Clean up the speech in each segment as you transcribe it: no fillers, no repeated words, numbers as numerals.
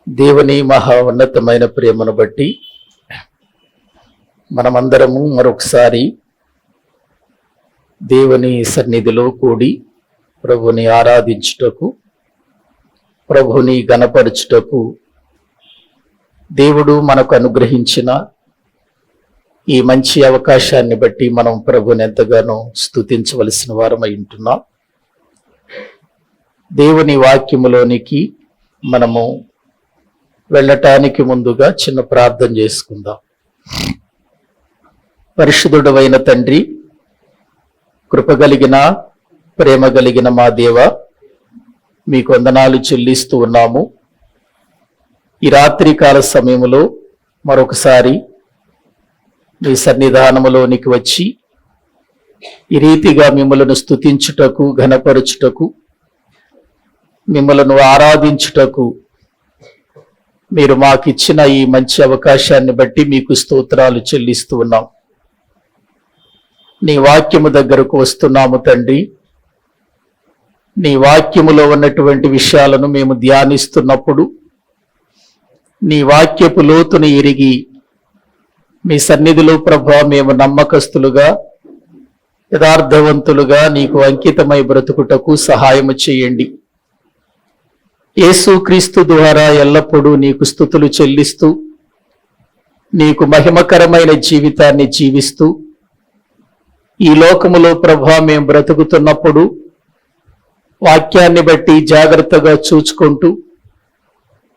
దేవుని మహా ఉన్నతమైన ప్రేమను బట్టి మనమందరము మరొకసారి దేవుని సన్నిధిలో కూడి ప్రభుని ఆరాధించుటకు, ప్రభుని గణపరచుటకు దేవుడు మనకు అనుగ్రహించిన ఈ మంచి అవకాశాన్ని బట్టి మనం ప్రభుని ఎంతగానో స్తుతించవలసిన వారమై ఉంటున్నాం. దేవుని వాక్యములోనికి మనము వెళ్ళటానికి ముందుగా చిన్న ప్రార్థన చేసుకుందాం. పరిశుద్ధుడవైన తండ్రి, కృపగలిగిన ప్రేమ కలిగిన మా దేవ, మీకు వందనాలు చెల్లిస్తూ ఉన్నాము. ఈ రాత్రికాల సమయంలో మరొకసారి మీ సన్నిధానములోనికి వచ్చి ఈ రీతిగా మిమ్మలను స్తుతించుటకు, ఘనపరచుటకు, మిమ్మలను ఆరాధించుటకు మీరు మాకిచ్చిన ఈ మంచి అవకాశాన్ని బట్టి మీకు స్తోత్రాలు చెల్లిస్తూ ఉన్నాం. నీ వాక్యము దగ్గరకు వస్తున్నాము తండ్రి. నీ వాక్యములో ఉన్నటువంటి విషయాలను మేము ధ్యానిస్తున్నప్పుడు నీ వాక్యపు లోతును ఎరిగి మీ సన్నిధిలో ప్రభా మేము నమ్మకస్తులుగా, యథార్థవంతులుగా నీకు అంకితమై బ్రతుకుటకు సహాయము చేయండి. యేసుక్రీస్తు ద్వారా ఎల్లప్పుడూ నీకు స్తుతులు చెల్లిస్తూ, నీకు మహిమకరమైన జీవితాన్ని జీవిస్తూ, ఈ లోకములో ప్రభా మేము బ్రతుకుతున్నప్పుడు వాక్యాన్ని బట్టి జాగ్రత్తగా చూచుకుంటూ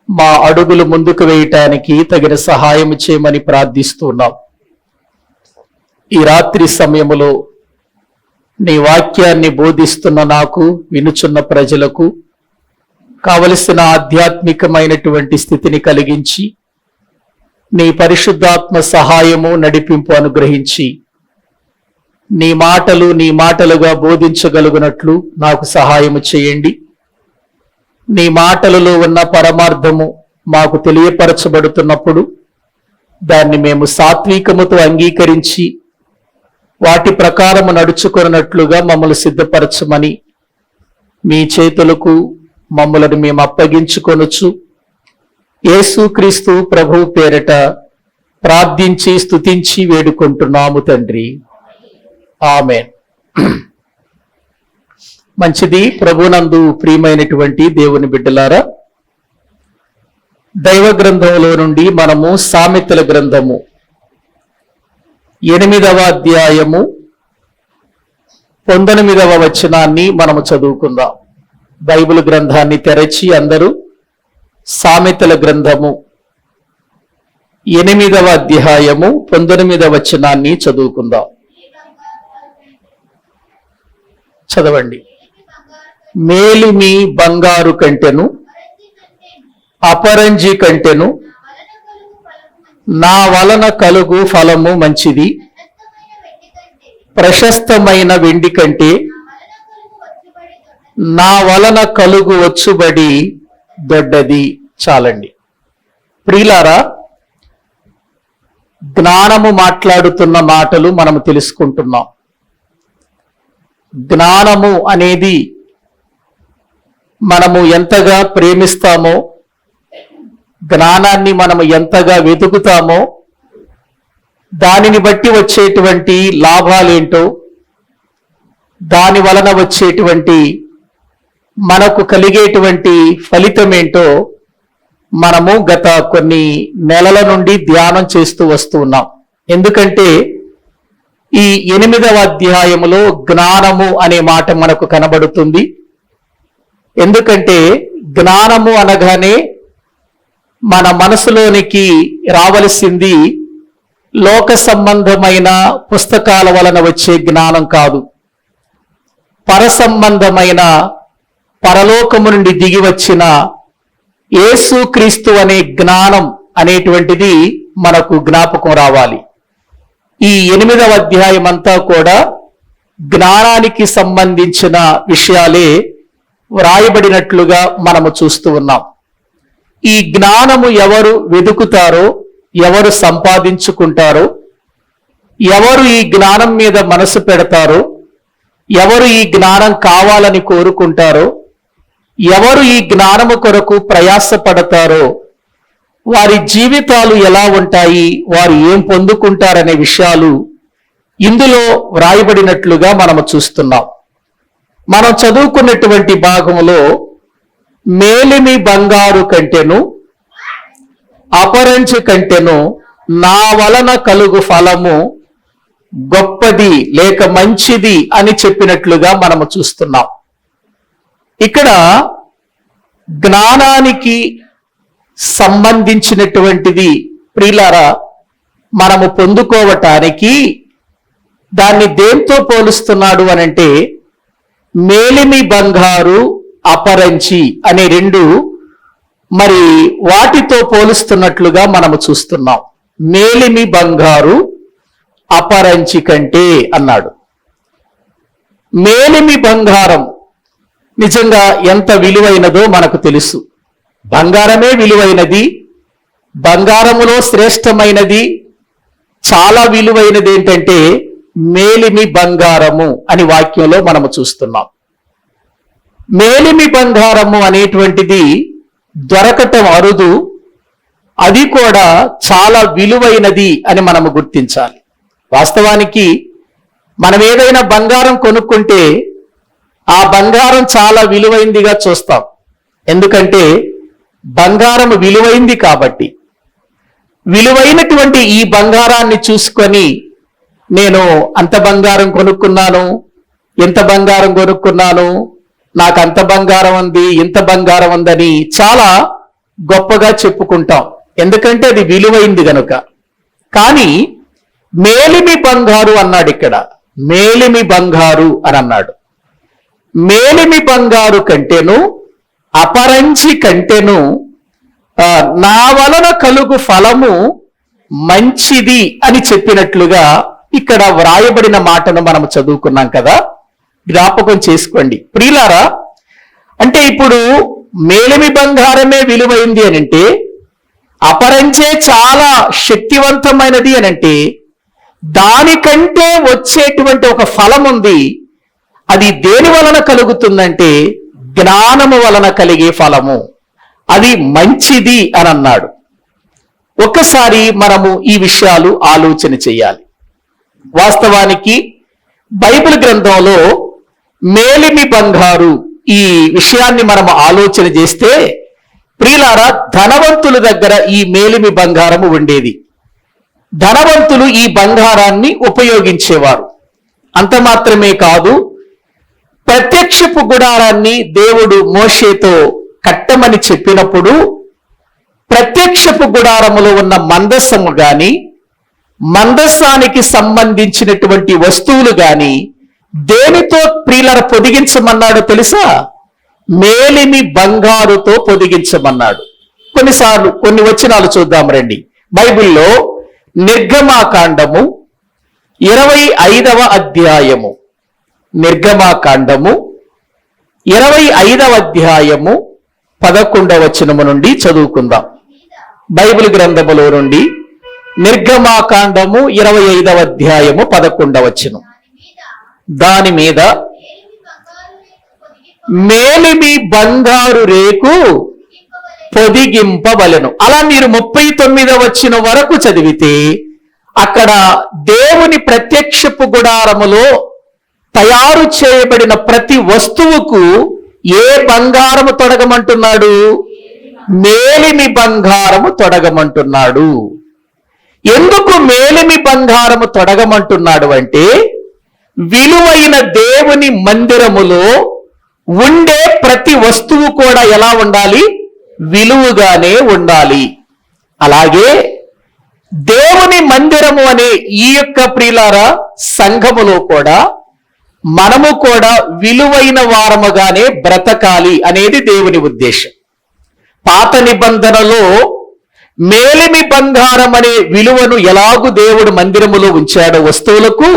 మా అడుగులు ముందుకు వేయటానికి తగిన సహాయం చేయమని ప్రార్థిస్తున్నాం. ఈ రాత్రి సమయములో నీ వాక్యాన్ని బోధిస్తున్న నాకు, వినుచున్న ప్రజలకు కావలసిన ఆధ్యాత్మికమైనటువంటి స్థితిని కలిగించి నీ పరిశుద్ధాత్మ సహాయము, నడిపింపు అనుగ్రహించి నీ మాటలుగా బోధించగలుగునట్లు నాకు సహాయము చేయండి. నీ మాటలలో ఉన్న పరమార్థము మాకు తెలియపరచబడుతున్నప్పుడు దాన్ని మేము సాత్వికముతో అంగీకరించి వాటి ప్రకారము నడుచుకున్నట్లుగా మమ్మల్ని సిద్ధపరచమని మీ చేతులకు మమ్మలను మేము అప్పగించుకొనొచ్చు యేసుక్రీస్తు ప్రభువు పేరట ప్రార్థించి స్తుతించి వేడుకుంటున్నాము తండ్రి. ఆమేన్. మంచిది. ప్రభునందు ప్రియమైనటువంటి దేవుని బిడ్డలారా, దైవ గ్రంథంలో నుండి మనము సామెతల గ్రంథము 8వ అధ్యాయము 19వ వచనాన్ని మనము చదువుకుందాం. బైబిల్ గ్రంథాన్ని తెరచి అందరూ సామెతల గ్రంథము 8వ అధ్యాయము 19వ వచనాన్ని చదువుకుందాం. చదవండి. మేలిమి బంగారు కంటెను, అపరంజి కంటెను, నా వలన కలుగు ఫలము మంచిది, ప్రశస్తమైన వెండి కంటే నా వలన కలుగు వచ్చుబడి దొడ్డది. చాలండి. ప్రియులారా, జ్ఞానము మాట్లాడుతున్న మాటలు మనము తెలుసుకుంటున్నాం. జ్ఞానము అనేది మనము ఎంతగా ప్రేమిస్తామో, జ్ఞానాన్ని మనము ఎంతగా వెతుకుతామో దానిని బట్టి వచ్చేటువంటి లాభాలేంటో, దాని వలన వచ్చేటువంటి మనకు కలిగేటువంటి ఫలితమేంటో మనము గత కొన్ని నెలల నుండి ధ్యానం చేస్తూ వస్తూ ఉన్నాం. ఎందుకంటే ఈ 8వ అధ్యాయములో జ్ఞానము అనే మాట మనకు కనబడుతుంది. ఎందుకంటే జ్ఞానము అనగానే మన మనసులోనికి రావలసింది లోక సంబంధమైన పుస్తకాల వలన వచ్చే జ్ఞానం కాదు. పర సంబంధమైన, పరలోకము నుండి దిగి వచ్చిన యేసుక్రీస్తు అనే జ్ఞానం అనేటువంటిది మనకు జ్ఞాపకం రావాలి. ఈ 8వ అధ్యాయం అంతా కూడా జ్ఞానానికి సంబంధించిన విషయాలే వ్రాయబడినట్లుగా మనము చూస్తూ ఉన్నాం. ఈ జ్ఞానము ఎవరు వెతుకుతారో, ఎవరు సంపాదించుకుంటారో, ఎవరు ఈ జ్ఞానం మీద మనసు పెడతారో, ఎవరు ఈ జ్ఞానం కావాలని కోరుకుంటారో, ఎవరు ఈ జ్ఞానము కొరకు ప్రయాసపడతారో వారి జీవితాలు ఎలా ఉంటాయి, వారు ఏం పొందుకుంటారనే విషయాలు ఇందులో వ్రాయబడినట్లుగా మనము చూస్తున్నాం. మనం చదువుకున్నటువంటి భాగంలో మేలిమి బంగారు కంటెను అపరంజి కంటెను నా వలన కలుగు ఫలము గొప్పది లేక మంచిది అని చెప్పినట్లుగా మనము చూస్తున్నాం. ఇక్కడ జ్ఞానానికి సంబంధించినటువంటిది ప్రియులారా మనము పొందుకోవటానికి దాన్ని దేంతో పోలుస్తున్నాడు అనంటే మేలిమి బంగారు అపరంజి అనే రెండు మరి వాటితో పోలుస్తున్నట్లుగా మనము చూస్తున్నాం. మేలిమి బంగారు అపరంజి కంటే అన్నాడు. మేలిమి బంగారం నిజంగా ఎంత విలువైనదో మనకు తెలుసు. బంగారమే విలువైనది, బంగారములో శ్రేష్టమైనది, చాలా విలువైనది ఏంటంటే మేలిమి బంగారము అని వాక్యంలో మనము చూస్తున్నాం. మేలిమి బంగారము అనేటువంటిది దొరకటం అరుదు, అది కూడా చాలా విలువైనది అని మనము గుర్తించాలి. వాస్తవానికి మనం ఏదైనా బంగారం కొనుక్కుంటే ఆ బంగారం చాలా విలువైందిగా చూస్తాం. ఎందుకంటే బంగారం విలువైంది కాబట్టి. విలువైనటువంటి ఈ బంగారాన్ని చూసుకొని నేను అంత బంగారం కొనుక్కున్నాను, ఎంత బంగారం కొనుక్కున్నాను, నాకు అంత బంగారం ఉంది, ఇంత బంగారం ఉందని చాలా గొప్పగా చెప్పుకుంటాం. ఎందుకంటే అది విలువైంది గనుక. కానీ మేలిమి బంగారు అన్నాడు ఇక్కడ. మేలిమి బంగారు అని అన్నాడు. మేలిమి బంగారు కంటేను అపరంజి కంటేను నా వలన కలుగు ఫలము మంచిది అని చెప్పినట్లుగా ఇక్కడ వ్రాయబడిన మాటను మనం చదువుకున్నాం కదా, జ్ఞాపకం చేసుకోండి ప్రియులారా. అంటే ఇప్పుడు మేలిమి బంగారమే విలువైంది అని అంటే, అపరంజే చాలా శక్తివంతమైనది అని అంటే, దానికంటే వచ్చేటువంటి ఒక ఫలం ఉంది. అది దేని వలన కలుగుతుందంటే జ్ఞానము వలన కలిగే ఫలము, అది మంచిది అని అన్నాడు. ఒక్కసారి మనము ఈ విషయాలు ఆలోచన చేయాలి. వాస్తవానికి బైబిల్ గ్రంథంలో మేలిమి బంగారు ఈ విషయాన్ని మనము ఆలోచన చేస్తే ప్రియులారా, ధనవంతుల దగ్గర ఈ మేలిమి బంగారము ఉండేది. ధనవంతులు ఈ బంగారాన్ని ఉపయోగించేవారు. అంత మాత్రమే కాదు, ప్రత్యక్షపు గుడారాన్ని దేవుడు మోషేతో కట్టమని చెప్పినప్పుడు ప్రత్యక్షపు గుడారములో ఉన్న మందస్సము గాని, మందస్సానికి సంబంధించినటువంటి వస్తువులు గాని దేనితో ప్రియులర పొదిగించమన్నాడో తెలుసా? మేలిమి బంగారుతో పొదిగించమన్నాడు. కొన్నిసార్లు కొన్ని వచనాలు చూద్దాం రండి. బైబిల్లో నిర్గమాకాండము 25వ అధ్యాయము, నిర్గమాకాండము 25వ అధ్యాయము 11వ వచనము నుండి చదువుకుందాం. బైబిల్ గ్రంథములో నుండి నిర్గమాకాండము 25వ అధ్యాయము 11వ వచనం. దాని మీద మేలిమి బంగారు రేకు పొదిగింపవలెను. అలా మీరు 39వ వచనం వరకు చదివితే అక్కడ దేవుని ప్రత్యక్షపు గుడారములో తయారు చేయబడిన ప్రతి వస్తువుకు ఏ బంగారము తొడగమంటున్నాడు? మేలిమి బంగారము తొడగమంటున్నాడు. ఎందుకు మేలిమి బంగారము తొడగమంటున్నాడు అంటే, విలువైన దేవుని మందిరములో ఉండే ప్రతి వస్తువు కూడా ఎలా ఉండాలి? విలువగానే ఉండాలి. అలాగే దేవుని మందిరము అనే ఈ యొక్క ప్రియులారా సంఘములో కూడా మనము కూడా విలువైన వారముగానే బ్రతకాలి అనేది దేవుని ఉద్దేశం. పాత నిబంధనలో మేలిమి బంగారం అనే విలువను ఎలాగూ దేవుడు మందిరములో ఉంచాడో వస్తువులకు,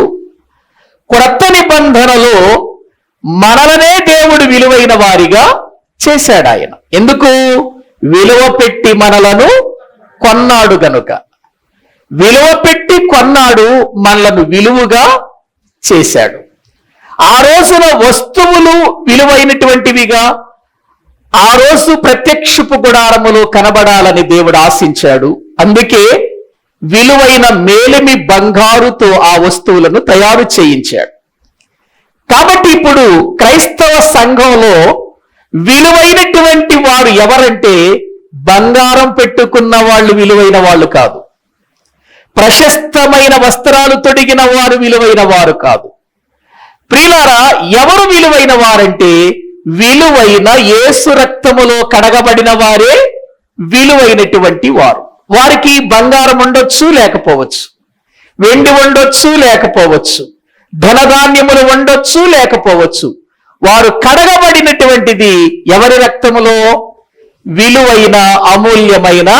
క్రొత్త నిబంధనలో మనలనే దేవుడు విలువైన వారిగా చేశాడు ఆయన. ఎందుకు? విలువ పెట్టి మనలను కొన్నాడు గనుక. విలువ పెట్టి కొన్నాడు, మనలను విలువగా చేశాడు. ఆ రోజున వస్తువులు విలువైనటువంటివిగా, ఆ రోజు ప్రత్యక్షపు గుడారములో కనబడాలని దేవుడు ఆశించాడు. అందుకే విలువైన మేలిమి బంగారుతో ఆ వస్తువులను తయారు చేయించాడు. కాబట్టి ఇప్పుడు క్రైస్తవ సంఘంలో విలువైనటువంటి వారు ఎవరంటే బంగారం పెట్టుకున్న వాళ్ళు విలువైన వాళ్ళు కాదు, ప్రశస్తమైన వస్త్రాలు తొడిగిన వారు విలువైన వారు కాదు. ప్రియులారా, ఎవరు విలువైన వారంటే విలువైన యేసు రక్తములో కడగబడిన వారే విలువైనటువంటి వారు. వారికి బంగారం ఉండొచ్చు, లేకపోవచ్చు, వెండి ఉండొచ్చు, లేకపోవచ్చు, ధనధాన్యములు ఉండొచ్చు, లేకపోవచ్చు. వారు కడగబడినటువంటిది ఎవరి రక్తములో? విలువైన అమూల్యమైన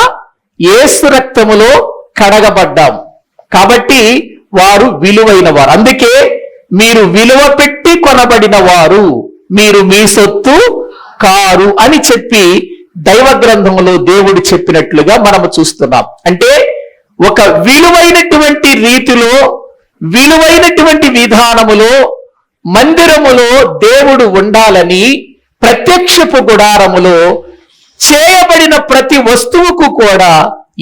యేసు రక్తములో కడగబడ్డాం కాబట్టి వారు విలువైన వారు. అందుకే మీరు విలువ పెట్టి కొనబడిన వారు, మీరు మీ సొత్తు కారు అని చెప్పి దైవ గ్రంథంలో దేవుడు చెప్పినట్లుగా మనము చూస్తున్నాం. అంటే ఒక విలువైనటువంటి రీతిలో, విలువైనటువంటి విధానములో మందిరములో దేవుడు ఉండాలని ప్రత్యక్షపు గుడారములో చేయబడిన ప్రతి వస్తువుకు కూడా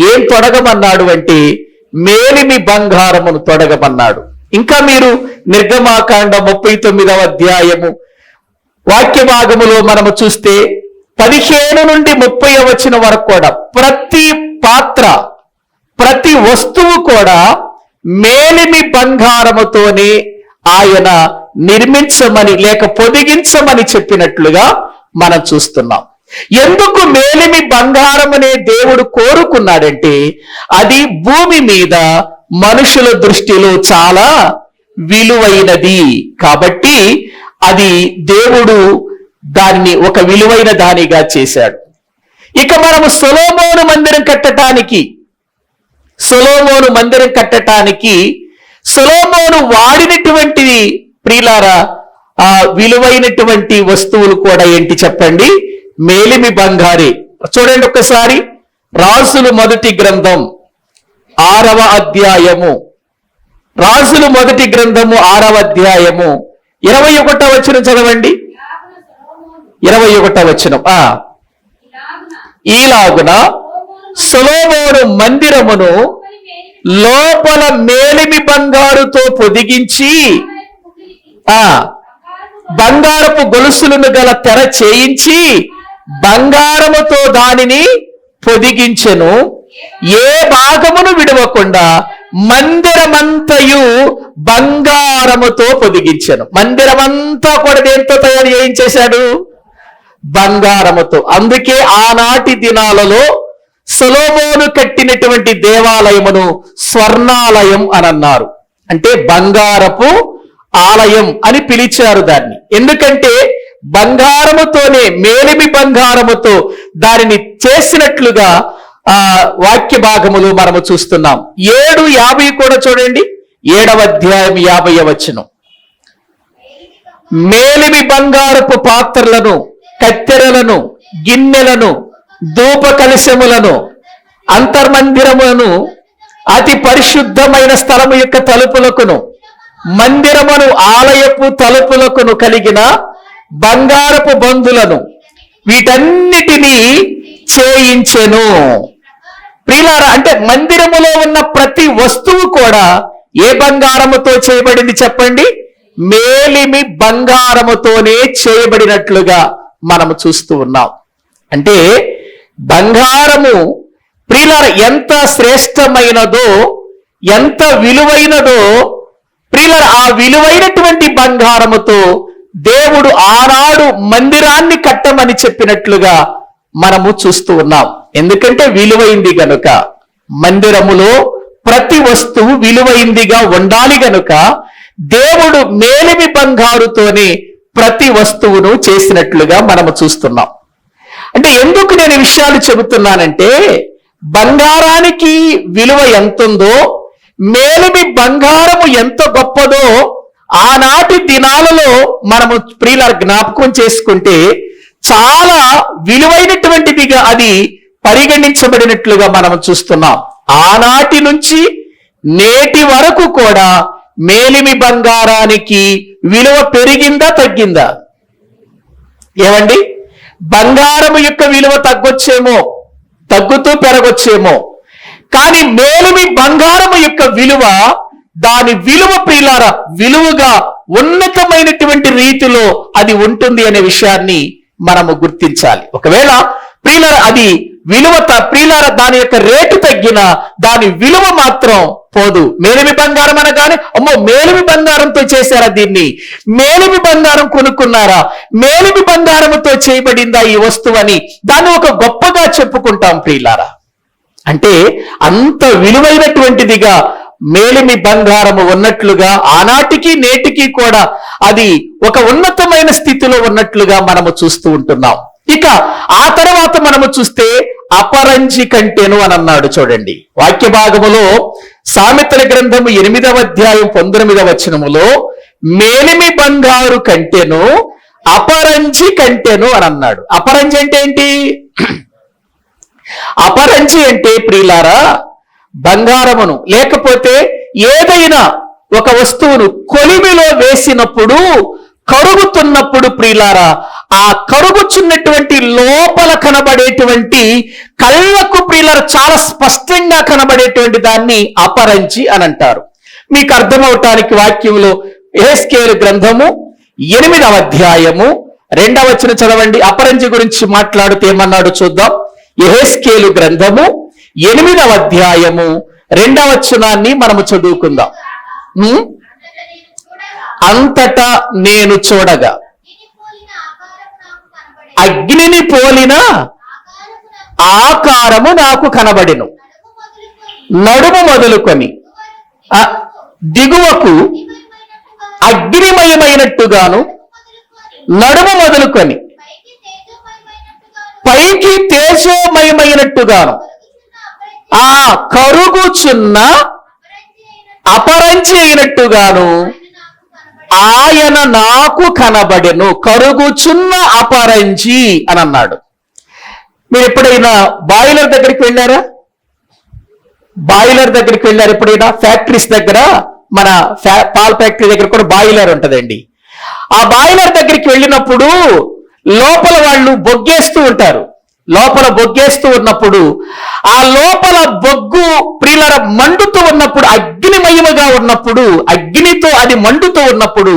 ఏం తొడగమన్నాడు అంటే మేలిమి బంగారమును తొడగమన్నాడు. ఇంకా మీరు నిర్గమాకాండ 39వ అధ్యాయము వాక్య భాగములో మనము చూస్తే 15 నుండి 30వ వచనం వరకు కూడా ప్రతి పాత్ర, ప్రతి వస్తువు కూడా మేలిమి బంగారముతోనే ఆయన నిర్మించమని లేక పొదిగించమని చెప్పినట్లుగా మనం చూస్తున్నాం. ఎందుకు మేలిమి బంగారం అనే దేవుడు కోరుకున్నాడంటే అది భూమి మీద మనుషుల దృష్టిలో చాలా విలువైనది కాబట్టి అది దేవుడు దాన్ని ఒక విలువైన దానిగా చేశాడు. ఇక మనము సొలొమోను మందిరం కట్టటానికి సొలొమోను వాడినటువంటిది ప్రియులారా ఆ విలువైనటువంటి వస్తువులు కూడా ఏంటి చెప్పండి? మేలిమి బంగారే. చూడండి ఒక్కసారి రాజులు మొదటి గ్రంథం 6వ అధ్యాయము, రాజులు మొదటి గ్రంథము 6వ అధ్యాయము 21వ వచనం చదవండి. 21వ వచనం. ఈలాగున సొలొమోను మందిరమును లోపల మేలిమి బంగారుతో పొదిగించి బంగారపు గొలుసులను గల తెర చేయించి బంగారముతో దానిని పొదిగించెను. ఏ భాగమును విడవకుండా మందిరమంతయు బంగారముతో పొదిగించెను. మందిరమంతా కూడా దేంతో తయారు చేయించేశాడు? బంగారముతో. అందుకే ఆనాటి దినాలలో సొలొమోను కట్టినటువంటి దేవాలయమును స్వర్ణాలయం అని అన్నారు. అంటే బంగారపు ఆలయం అని పిలిచారు దాన్ని. ఎందుకంటే బంగారముతోనే, మేలిమి బంగారముతో దానిని చేసినట్లుగా వాక్య భాగములు మనము చూస్తున్నాం. 7:50 కూడా చూడండి. 7వ అధ్యాయం 50వ వచనం. మేలిమి బంగారపు పాత్రలను, కత్తెరలను, గిన్నెలను, ధూప కలశములను, అంతర్మందిరములను, అతి పరిశుద్ధమైన స్థలము యొక్క తలుపులకును, మందిరమును ఆలయపు తలుపులకును కలిగిన బంగారపు బందులను వీటన్నిటినీ చేయించెను. ప్రియులారా, అంటే మందిరములో ఉన్న ప్రతి వస్తువు కూడా ఏ బంగారముతో చేయబడింది చెప్పండి? మేలిమి బంగారముతోనే చేయబడినట్లుగా మనము చూస్తూ ఉన్నాం. అంటే బంగారము ప్రియులారా ఎంత శ్రేష్టమైనదో, ఎంత విలువైనదో ప్రియులారా, ఆ విలువైనటువంటి బంగారముతో దేవుడు ఆనాడు మందిరాన్ని కట్టమని చెప్పినట్లుగా మనము చూస్తూ ఉన్నాం. ఎందుకంటే విలువైంది గనుక, మందిరములో ప్రతి వస్తువు విలువైందిగా ఉండాలి గనుక దేవుడు మేలిమి బంగారుతోనే ప్రతి వస్తువును చేసినట్లుగా మనము చూస్తున్నాం. అంటే ఎందుకు నేను ఈ విషయాలు చెబుతున్నానంటే బంగారానికి విలువ ఎంతుందో, మేలిమి బంగారము ఎంత గొప్పదో ఆనాటి దినాలలో మనము ప్రియుల జ్ఞాపకం చేసుకుంటే చాలా విలువైనటువంటిదిగా అది పరిగణించబడినట్లుగా మనం చూస్తున్నాం. ఆనాటి నుంచి నేటి వరకు కూడా మేలిమి బంగారానికి విలువ పెరిగిందా తగ్గిందా? ఏమండి? బంగారము యొక్క విలువ తగ్గుతూ పెరగొచ్చేమో, కానీ మేలిమి బంగారము యొక్క విలువ, దాని విలువ ప్రియులారా విలువగా ఉన్నతమైనటువంటి రీతిలో అది ఉంటుంది అనే విషయాన్ని మనము గుర్తించాలి. ఒకవేళ ప్రియులారా అది ప్రియులారా దాని యొక్క రేటు తగ్గిన దాని విలువ మాత్రం పోదు. మేలిమి బంగారం అనగానే అమ్మో మేలిమి బంగారంతో చేశారా దీన్ని, మేలిమి బంగారం కొనుక్కున్నారా, మేలిమి బంగారంతో చేయబడిందా ఈ వస్తువు అని దాన్ని ఒక గొప్పగా చెప్పుకుంటాం ప్రియులారా. అంటే అంత విలువైనటువంటిదిగా మేలిమి బంగారము ఉన్నట్లుగా ఆనాటికి నేటికి కూడా అది ఒక ఉన్నతమైన స్థితిలో ఉన్నట్లుగా మనము చూస్తూ ఉంటున్నాం. ఇక ఆ తర్వాత మనము చూస్తే అపరంజి కంటేను అని అన్నాడు. చూడండి వాక్య భాగములో సామెతల గ్రంథము 8వ అధ్యాయం 19వ వచనములో మేలిమి బంగారు కంటేను అపరంజి కంటేను అని అన్నాడు. అపరంజి అంటే ఏంటి? అపరంజి అంటే ప్రియులారా బంగారమును లేకపోతే ఏదైనా ఒక వస్తువును కొలిమిలో వేసినప్పుడు కరుగుతున్నప్పుడు ప్రియులారా ఆ కరుగుచున్నటువంటి లోపల కనబడేటువంటి కళ్ళకు ప్రియులారా చాలా స్పష్టంగా కనబడేటువంటి దాన్ని అపరంజి అని అంటారు. మీకు అర్థమవటానికి వాక్యంలో యెహెజ్కేలు గ్రంథము 8వ అధ్యాయము 2వ వచనం చదవండి. అపరంజి గురించి మాట్లాడుతూ ఏమన్నాడు చూద్దాం. యెహెజ్కేలు గ్రంథము 8వ అధ్యాయము 2వ వచనాన్ని మనము చదువుకుందాం. అంతటా నేను చూడగా అగ్నిని పోలిన ఆకారము నాకు కనబడెను. నడుము మొదలుకొని దిగువకు అగ్నిమయమైనట్టుగాను, నడుము మొదలుకొని పైకి తేజోమయమైనట్టుగాను ఆ కరుగుచున్న అపరంజి అయినట్టుగాను ఆయన నాకు కనబడెను. కరుగుచున్న అపరంజి అని అన్నాడు. మీరు ఎప్పుడైనా బాయిలర్ దగ్గరికి వెళ్ళారా? బాయిలర్ దగ్గరికి వెళ్ళారు ఎప్పుడైనా? ఫ్యాక్టరీస్ దగ్గర, మన పాల ఫ్యాక్టరీ దగ్గర కూడా బాయిలర్ ఉంటదండి. ఆ బాయిలర్ దగ్గరికి వెళ్ళినప్పుడు లోపల వాళ్ళు బొగ్గేస్తూ ఉంటారు. లోపల బొగ్గేస్తూ ఉన్నప్పుడు ఆ లోపల బొగ్గు ప్రియులర మండుతూ ఉన్నప్పుడు, అగ్నిమయముగా ఉన్నప్పుడు, అగ్నితో అది మండుతూ ఉన్నప్పుడు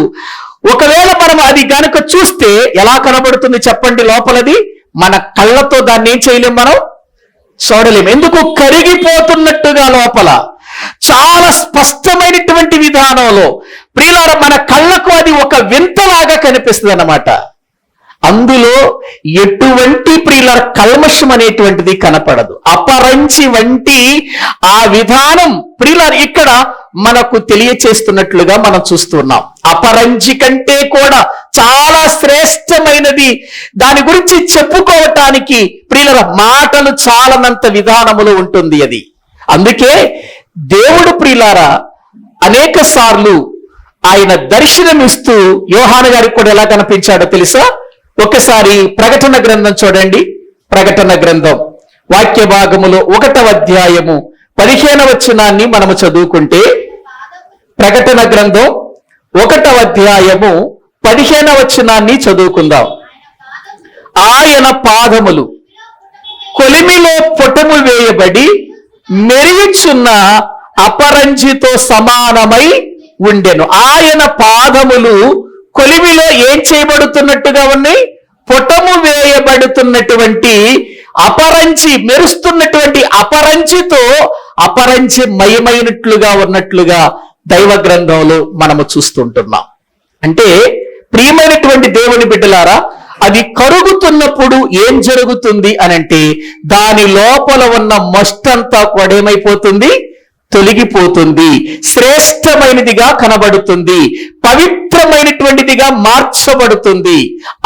ఒకవేళ మనం అది గనుక చూస్తే ఎలా కనబడుతుంది చెప్పండి? లోపలది మన కళ్ళతో దాన్ని ఏం చేయలేం, మనం చూడలేం. ఎందుకు? కరిగిపోతున్నట్టుగా లోపల చాలా స్పష్టమైనటువంటి విధానంలో ప్రియులారా మన కళ్ళకు అది ఒక వింతలాగా కనిపిస్తుంది అన్నమాట. అందులో ఎటువంటి ప్రియుల కల్మషం అనేటువంటిది కనపడదు. అపరంజి వంటి ఆ విధానం ప్రియులారా ఇక్కడ మనకు తెలియచేస్తున్నట్లుగా మనం చూస్తున్నాం. అపరంజి కంటే కూడా చాలా శ్రేష్టమైనది. దాని గురించి చెప్పుకోవటానికి ప్రియులారా మాటలు చాలనంత విధానములో ఉంటుంది అది. అందుకే దేవుడు ప్రియులారా అనేక సార్లు ఆయన దర్శనమిస్తూ యోహాను గారికి కూడా ఎలా కనిపించాడో తెలుసా? ఒకసారి ప్రకటన గ్రంథం చూడండి. ప్రకటన గ్రంథం వాక్య భాగములో 1వ అధ్యాయము 15వ వచనాన్ని మనము చదువుకుంటే, ప్రకటన గ్రంథం 1వ అధ్యాయము 15వ వచనాన్ని చదువుకుందాం. ఆయన పాదములు కొలిమిలో పుటము వేయబడి మెరుగుచున్న అపరంజితో సమానమై ఉండెను. ఆయన పాదములు కొలిమిలో ఏం చేయబడుతున్నట్టుగా ఉన్నాయి? పుటము వేయబడుతున్నటువంటి అపరంజి, మెరుస్తున్నటువంటి అపరంజితో అపరంజి మయమైనట్లుగా ఉన్నట్లుగా దైవ గ్రంథంలో మనము చూస్తుంటున్నాం. అంటే ప్రియమైనటువంటి దేవుని బిడ్డలారా, అది కరుగుతున్నప్పుడు ఏం జరుగుతుంది అనంటే దాని లోపల ఉన్న మస్తంతా కూడా ఏమైపోతుంది? తొలగిపోతుంది. శ్రేష్టమైనదిగా కనబడుతుంది, పవిత్రమైనటువంటిదిగా మార్చబడుతుంది.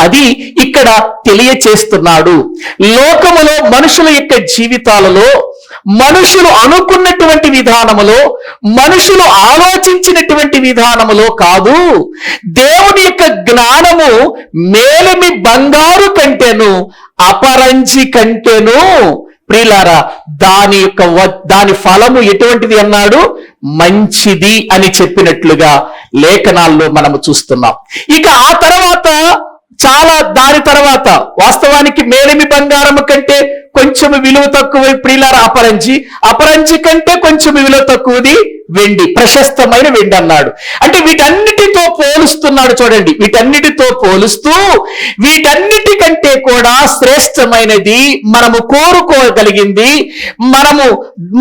అది ఇక్కడ తెలియచేస్తున్నాడు. లోకములో మనుషుల యొక్క జీవితాలలో మనుషులు అనుకున్నటువంటి విధానములో, మనుషులు ఆలోచించినటువంటి విధానములో కాదు. దేవుని యొక్క జ్ఞానము మేలిమి బంగారు కంటేను అపరంజి కంటేను ప్రియులారా దాని ఫలము ఎటువంటిది అన్నాడు? మంచిది అని చెప్పినట్లుగా లేఖనాల్లో మనము చూస్తున్నాం. ఇక ఆ తర్వాత చాలా దాని తర్వాత వాస్తవానికి మేలిమి బంగారము కంటే కొంచెం విలువ తక్కువ ప్రియులారా అపరంజి కంటే కొంచెం విలువ తక్కువది వెండి, ప్రశస్తమైన వెండి అన్నాడు. అంటే వీటన్నిటితో పోలుస్తున్నాడు. చూడండి, వీటన్నిటితో పోలుస్తూ వీటన్నిటికంటే కూడా శ్రేష్టమైనది, మనము కోరుకోగలిగింది, మనము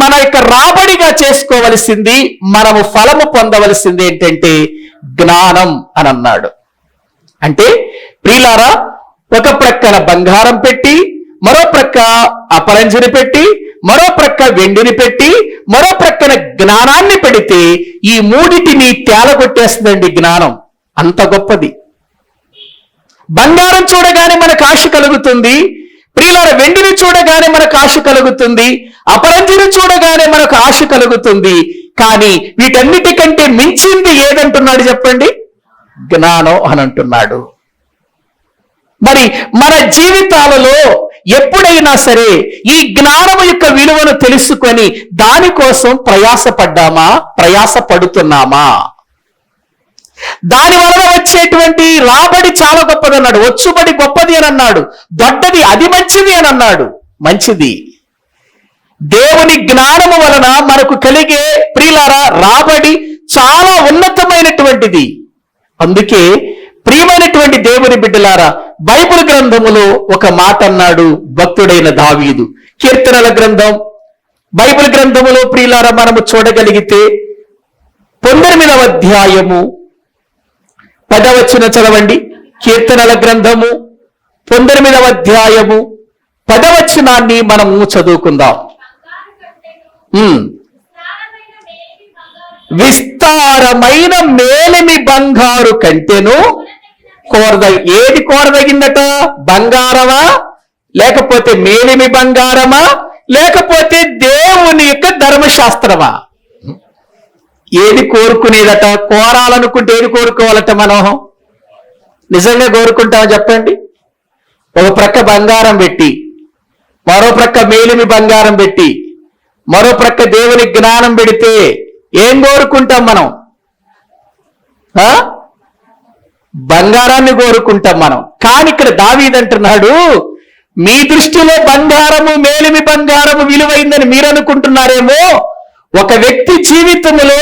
మన యొక్క రాబడిగా చేసుకోవలసింది, మనము ఫలము పొందవలసింది ఏంటంటే జ్ఞానం అని అన్నాడు. అంటే ప్రియులారా, ఒక ప్రక్కన బంగారం పెట్టి, మరో ప్రక్క అపరంజిని పెట్టి, మరో ప్రక్క వెండిని పెట్టి, మరో ప్రక్కన జ్ఞానాన్ని పెడితే ఈ మూడిటిని తేలగొట్టేస్తుందండి జ్ఞానం. అంత గొప్పది. బంగారం చూడగానే మనకు ఆశ కలుగుతుంది, ప్రియులార వెండిని చూడగానే మనకు ఆశ కలుగుతుంది, అపరంజిని చూడగానే మనకు ఆశ కలుగుతుంది. కానీ వీటన్నిటికంటే మించింది ఏదంటున్నాడు చెప్పండి? జ్ఞానం అని అంటున్నాడు. మరి మన జీవితాలలో ఎప్పుడైనా సరే ఈ జ్ఞానము యొక్క విలువను తెలుసుకొని దానికోసం ప్రయాసపడుతున్నామా? దాని వలన వచ్చేటువంటి రాబడి చాలా గొప్పదన్నాడు, వచ్చుబడి గొప్పది అని అన్నాడు, దొడ్డది అది మంచిది అని అన్నాడు. మంచిది. దేవుని జ్ఞానము వలన మనకు కలిగే ప్రియులారా రాబడి చాలా ఉన్నతమైనటువంటిది. అందుకే ప్రియమైనటువంటి దేవుని బిడ్డలారా, బైబిల్ గ్రంథములో ఒక మాట అన్నాడు భక్తుడైన దావీదు. కీర్తనల గ్రంథం, బైబిల్ గ్రంథములో ప్రియులారా మనము చూడగలిగితే 19వ అధ్యాయము 10వ వచనం చదవండి. కీర్తనల గ్రంథము 19వ అధ్యాయము 10వ వచనాన్ని మనము చదువుకుందాం. విస్తారమైన మేలిమి బంగారు కంటెను ఏది కోరదగిందట? బంగారమా, లేకపోతే మేలిమి బంగారమా, లేకపోతే దేవుని యొక్క ధర్మశాస్త్రమా? ఏది కోరుకునేదట? కోరాలనుకుంటే ఏది కోరుకోవాలట? మనం నిజంగా కోరుకుంటామా చెప్పండి? ఒక ప్రక్క బంగారం పెట్టి, మరో ప్రక్క మేలిమి బంగారం పెట్టి, మరో ప్రక్క దేవుని జ్ఞానం పెడితే ఏం కోరుకుంటాం మనం? బంగారాన్ని కోరుకుంటాం మనం. కానీ ఇక్కడ దావీదు అంటున్నాడు, మీ దృష్టిలో బంగారము, మేలిమి బంగారము విలువైందని మీరు అనుకుంటున్నారేమో. ఒక వ్యక్తి జీవితములో,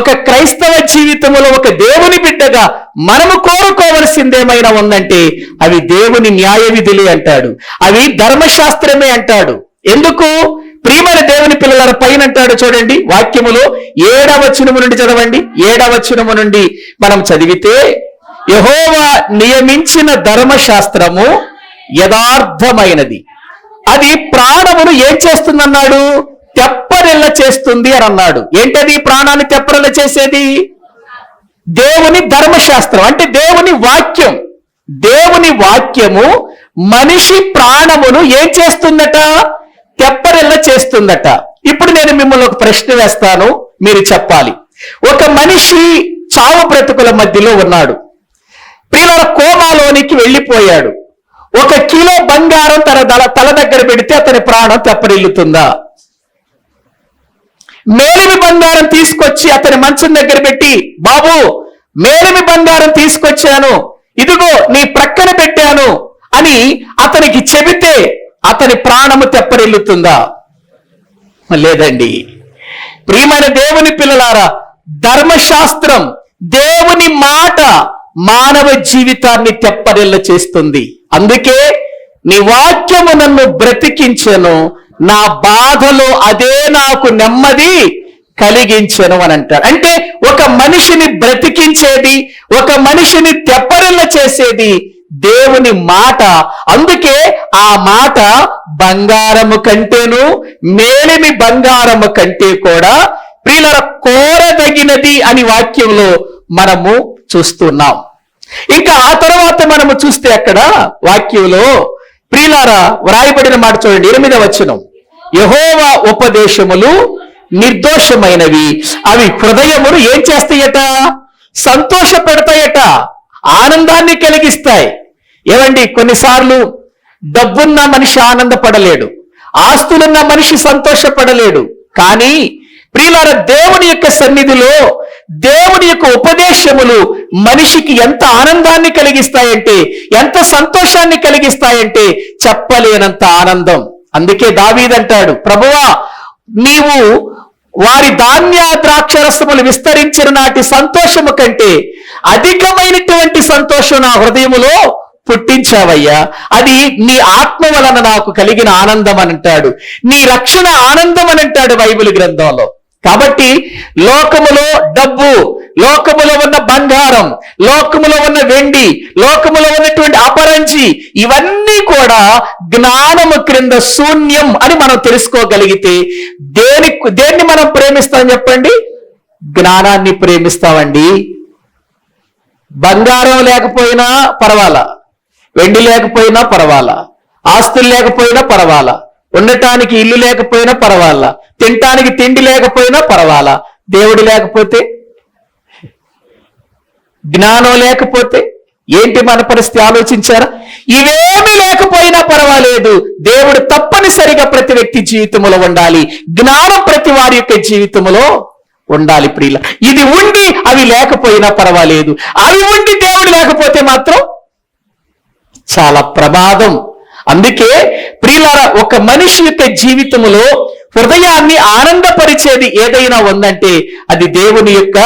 ఒక క్రైస్తవ జీవితములో, ఒక దేవుని బిడ్డగా మనము కోరుకోవలసిందేమైనా ఉందంటే అవి దేవుని న్యాయ విధులే అంటాడు, అవి ధర్మశాస్త్రమే అంటాడు. ఎందుకు? ప్రియమైన దేవుని పిల్లల పైన అంటాడు చూడండి, వాక్యములో 7వ వచనము నుండి చదవండి. 7వ వచనము నుండి మనం చదివితే, యెహోవా నియమించిన ధర్మశాస్త్రము యథార్థమైనది, అది ప్రాణమును ఏం చేస్తుందన్నాడు? తెప్పరిల్ల చేస్తుంది అని అన్నాడు. ఏంటది ప్రాణాన్ని తెప్పరిల్ల చేసేది? దేవుని ధర్మశాస్త్రం, అంటే దేవుని వాక్యం. దేవుని వాక్యము మనిషి ప్రాణమును ఏం చేస్తుందట? తెప్పరిల్ల చేస్తుందట. ఇప్పుడు నేను మిమ్మల్ని ఒక ప్రశ్న వేస్తాను, మీరు చెప్పాలి. ఒక మనిషి చావు బ్రతుకుల మధ్యలో ఉన్నాడు, ప్రియులారా కోమాలోనికి వెళ్ళిపోయాడు. 1 కిలో బంగారం తల దగ్గర పెడితే అతని ప్రాణం తెప్పరిల్లుతుందా? మేలిమి బంగారం తీసుకొచ్చి అతని మంచం దగ్గర పెట్టి, బాబు మేలిమి బంగారం తీసుకొచ్చాను, ఇదిగో నీ ప్రక్కన పెట్టాను అని అతనికి చెబితే అతని ప్రాణము తెప్పరిల్లుతుందా? లేదండి. ప్రియమైన దేవుని పిల్లలారా, ధర్మశాస్త్రం, దేవుని మాట మానవ జీవితాన్ని తెప్పరిల్ల చేస్తుంది. అందుకే నీ వాక్యము నన్ను బ్రతికించెను, నా బాధలో అదే నాకు నెమ్మది కలిగించెను అని అంటారు. అంటే ఒక మనిషిని బ్రతికించేది, ఒక మనిషిని తెప్పరిల్ల చేసేది దేవుని మాట. అందుకే ఆ మాట బంగారము కంటేను, మేలిమి బంగారము కంటే కూడా ప్రియులార కోరదగినది అని వాక్యంలో మనము చూస్తున్నాం. ఇంకా ఆ తర్వాత మనము చూస్తే అక్కడ వాక్యంలో ప్రియులారా వ్రాయబడిన మాట చూడండి, 8వ వచనం. యెహోవా ఉపదేశములు నిర్దోషమైనవి, అవి హృదయమును ఏం చేస్తాయట? సంతోష పెడతాయట, ఆనందాన్ని కలిగిస్తాయి. ఏమండి, కొన్నిసార్లు డబ్బున్న మనిషి ఆనందపడలేడు, ఆస్తులున్న మనిషి సంతోషపడలేడు. కానీ ప్రియులారా దేవుని యొక్క సన్నిధిలో దేవుని యొక్క ఉపదేశములు మనిషికి ఎంత ఆనందాన్ని కలిగిస్తాయంటే, ఎంత సంతోషాన్ని కలిగిస్తాయంటే చెప్పలేనంత ఆనందం. అందుకే దావీదంటాడు, ప్రభువా నీవు వారి ధాన్య ద్రాక్షరసములు విస్తరించిన నాటి సంతోషము కంటే అధికమైనటువంటి సంతోషం నా హృదయములో పుట్టించావయ్యా, అది నీ ఆత్మ వలన నాకు కలిగిన ఆనందం అని అంటాడు. నీ రక్షణ ఆనందం అని అంటాడు బైబిల్ గ్రంథంలో. కాబట్టి లోకములో డబ్బు, లోకములో ఉన్న బంగారం, లోకములో ఉన్న వెండి, లోకములో ఉన్నటువంటి అపరంజి, ఇవన్నీ కూడా జ్ఞానము క్రింద శూన్యం అని మనం తెలుసుకోగలిగితే దేన్ని మనం ప్రేమిస్తాం చెప్పండి? జ్ఞానాన్ని ప్రేమిస్తామండి. బంగారం లేకపోయినా పర్వాలా, వెండి లేకపోయినా పర్వాలా, ఆస్తులు లేకపోయినా పర్వాలా, ఉండటానికి ఇల్లు లేకపోయినా పర్వాలా, తినటానికి తిండి లేకపోయినా పర్వాలా, దేవుడు లేకపోతే, జ్ఞానం లేకపోతే ఏంటి మన పరిస్థితి ఆలోచించారా? ఇవేమీ లేకపోయినా పర్వాలేదు, దేవుడు తప్పనిసరిగా ప్రతి వ్యక్తి జీవితంలో ఉండాలి. జ్ఞానం ప్రతి వారి యొక్క జీవితంలో ఉండాలి ప్రియుల. ఇది ఉండి అవి లేకపోయినా పర్వాలేదు, అవి ఉండి దేవుడు లేకపోతే మాత్రం చాలా ప్రమాదం. అందుకే ప్రియులారా, ఒక మనిషి యొక్క జీవితంలో హృదయాన్ని ఆనందపరిచేది ఏదైనా ఉందంటే అది దేవుని యొక్క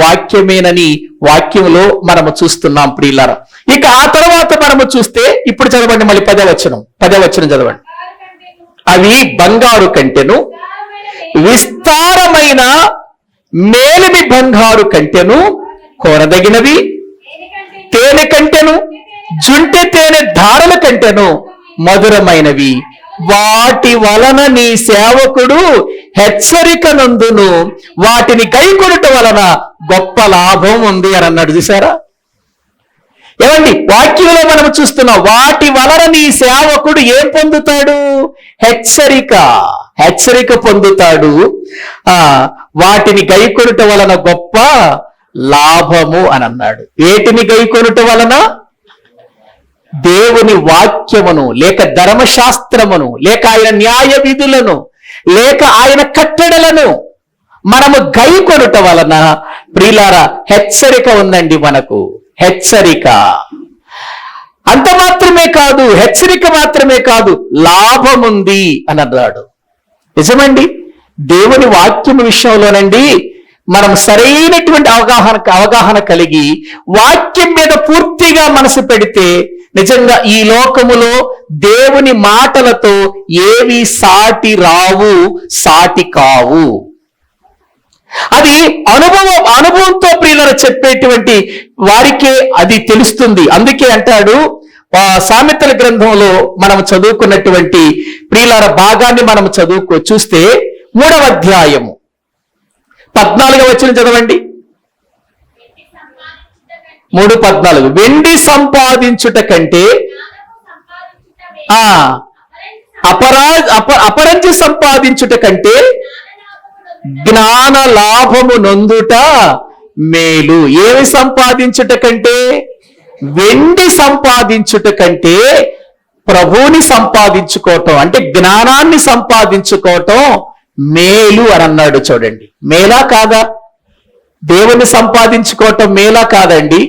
వాక్యమేనని వాక్యంలో మనము చూస్తున్నాం ప్రియులారా. ఇక ఆ తర్వాత మనము చూస్తే, ఇప్పుడు చదవండి మళ్ళీ 10వ వచనం చదవండి. అవి బంగారు కంటెను, విస్తారమైన మేలిమి బంగారు కంటెను, కోరదగినవి తేనె కంటెను, జుంటె తేనె ధారల కంటెను మధురమైనవి, వాటి వలన నీ సేవకుడు హెచ్చరిక నందును, వాటిని కైకొనుట వలన గొప్ప లాభం ఉంది అని అన్నాడు. చూసారా ఏమండి? వాక్యంలో మనం చూస్తున్నాం, వాటి వలన నీ సేవకుడు ఏం పొందుతాడు? హెచ్చరిక పొందుతాడు. వాటిని గైకొనుట వలన గొప్ప లాభము అని అన్నాడు. వేటిని గైకొనుట వలన? దేవుని వాక్యమును, లేక ధర్మశాస్త్రమును, లేక ఆయన న్యాయ విధులను, లేక ఆయన కట్టడలను మనము గైకొనుట వలన ప్రియులారా హెచ్చరిక ఉందండి మనకు. హెచ్చరిక అంత మాత్రమే కాదు, హెచ్చరిక మాత్రమే కాదు, లాభముంది అని అన్నాడు. నిజమండి, దేవుని వాక్యం విషయంలోనండి మనం సరైనటువంటి అవగాహన కలిగి వాక్యం మీద పూర్తిగా మనసు పెడితే నిజంగా ఈ లోకములో దేవుని మాటలతో ఏవి సాటి రావు, సాటి కావు. అది అనుభవంతో ప్రియులను చెప్పేటువంటి వారికే అది తెలుస్తుంది. అందుకే అంటాడు, సామెతల గ్రంథంలో మనం చదువుకున్నటువంటి ప్రియులార భాగాన్ని మనం చూస్తే 3వ అధ్యాయము 14వ వచనం చదవండి. 3:14 వెండి సంపాదించుట కంటే అపరంజి సంపాదించుట కంటే జ్ఞాన లాభము నొందుట మేలు. ఏమి సంపాదించుట కంటే? వెండి సంపాదించుట కంటే ప్రభువుని సంపాదించుకోవటం, అంటే జ్ఞానాన్ని సంపాదించుకోవటం మేలు అని అన్నాడు. చూడండి, మేలా కాదా? దేవుని సంపాదించుకోవటం మేలా కాదండి?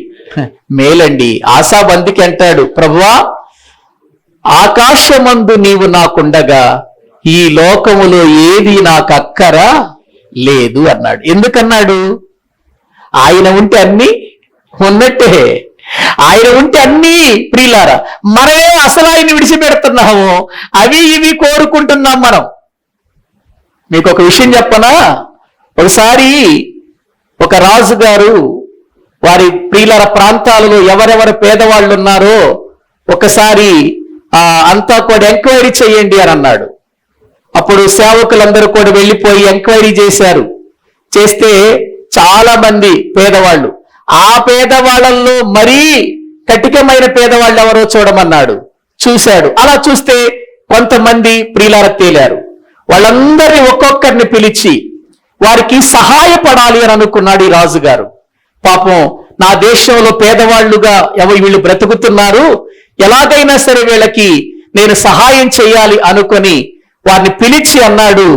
మేలండి. ఆశాబందికి అంటాడు, ప్రభువా ఆకాశమందు నీవు నాకుండగా ఈ లోకములో ఏది నాకు అక్కరా లేదు అన్నాడు. ఎందుకన్నాడు? ఆయన ఉంటే అన్ని ఉన్నట్టే. ఆయన ఉంటే అన్ని ప్రియులారా. మనమే అసలు ఆయన విడిచిపెడుతున్నాము, అవి ఇవి కోరుకుంటున్నాం మనం. మీకు ఒక విషయం చెప్పనా? ఒకసారి ఒక రాజుగారు వారి ప్రియులార ప్రాంతాలలో ఎవరెవరు పేదవాళ్ళు ఉన్నారో ఒకసారి అంతా కూడా ఎంక్వైరీ చేయండి అని అన్నాడు. అప్పుడు సేవకులందరూ కూడా వెళ్ళిపోయి ఎంక్వైరీ చేశారు. చేస్తే చాలా మంది పేదవాళ్ళు, ఆ పేదవాళ్ళల్లో మరీ కటికమైన పేదవాళ్ళు ఎవరో చూడమన్నాడు. చూశాడు. అలా చూస్తే కొంతమంది ప్రియులార తేలారు. వాళ్ళందరినీ ఒక్కొక్కరిని పిలిచి వారికి సహాయపడాలి అని అనుకున్నాడు ఈ రాజుగారు. పాపం నా దేశంలో పేదవాళ్లుగా వీళ్ళు బ్రతుకుతున్నారు, ఎలాగైనా సరే వీళ్ళకి నేను సహాయం చేయాలి అనుకొని వారిని పిలిచి అన్నాడు,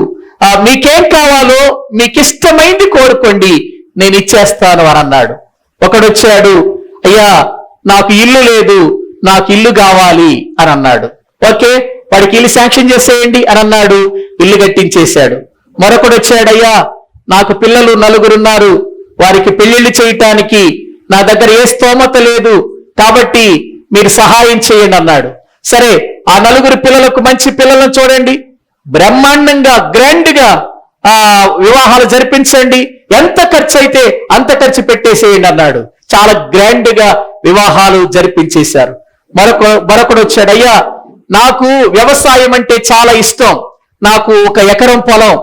మీకేం కావాలో మీకు ఇష్టమైంది కోరుకోండి, నేను ఇచ్చేస్తాను అని అన్నాడు. ఒకడు వచ్చాడు, అయ్యా నాకు ఇల్లు లేదు, నాకు ఇల్లు కావాలి అని అన్నాడు. ఓకే, వాడికి ఇల్లు శాంక్షన్ చేసేయండి అని అన్నాడు, ఇల్లు కట్టించేశాడు. మరొకడు వచ్చాడు, అయ్యా నాకు పిల్లలు 4 ఉన్నారు, వారికి పెళ్లిళ్ళు చేయటానికి నా దగ్గర ఏ స్తోమత లేదు, కాబట్టి మీరు సహాయం చేయండి అన్నాడు. సరే, ఆ 4 పిల్లలకు మంచి పిల్లలను చూడండి, బ్రహ్మాండంగా గ్రాండ్ గా వివాహాలు జరిపించండి, ఎంత ఖర్చు అయితే అంత ఖర్చు పెట్టేసేయండి అన్నాడు. చాలా గ్రాండ్ గా వివాహాలు జరిపించేశారు. మరొకడు వచ్చాడు, అయ్యా నాకు వ్యవసాయం అంటే చాలా ఇష్టం, నాకు 1 ఎకరం పొలం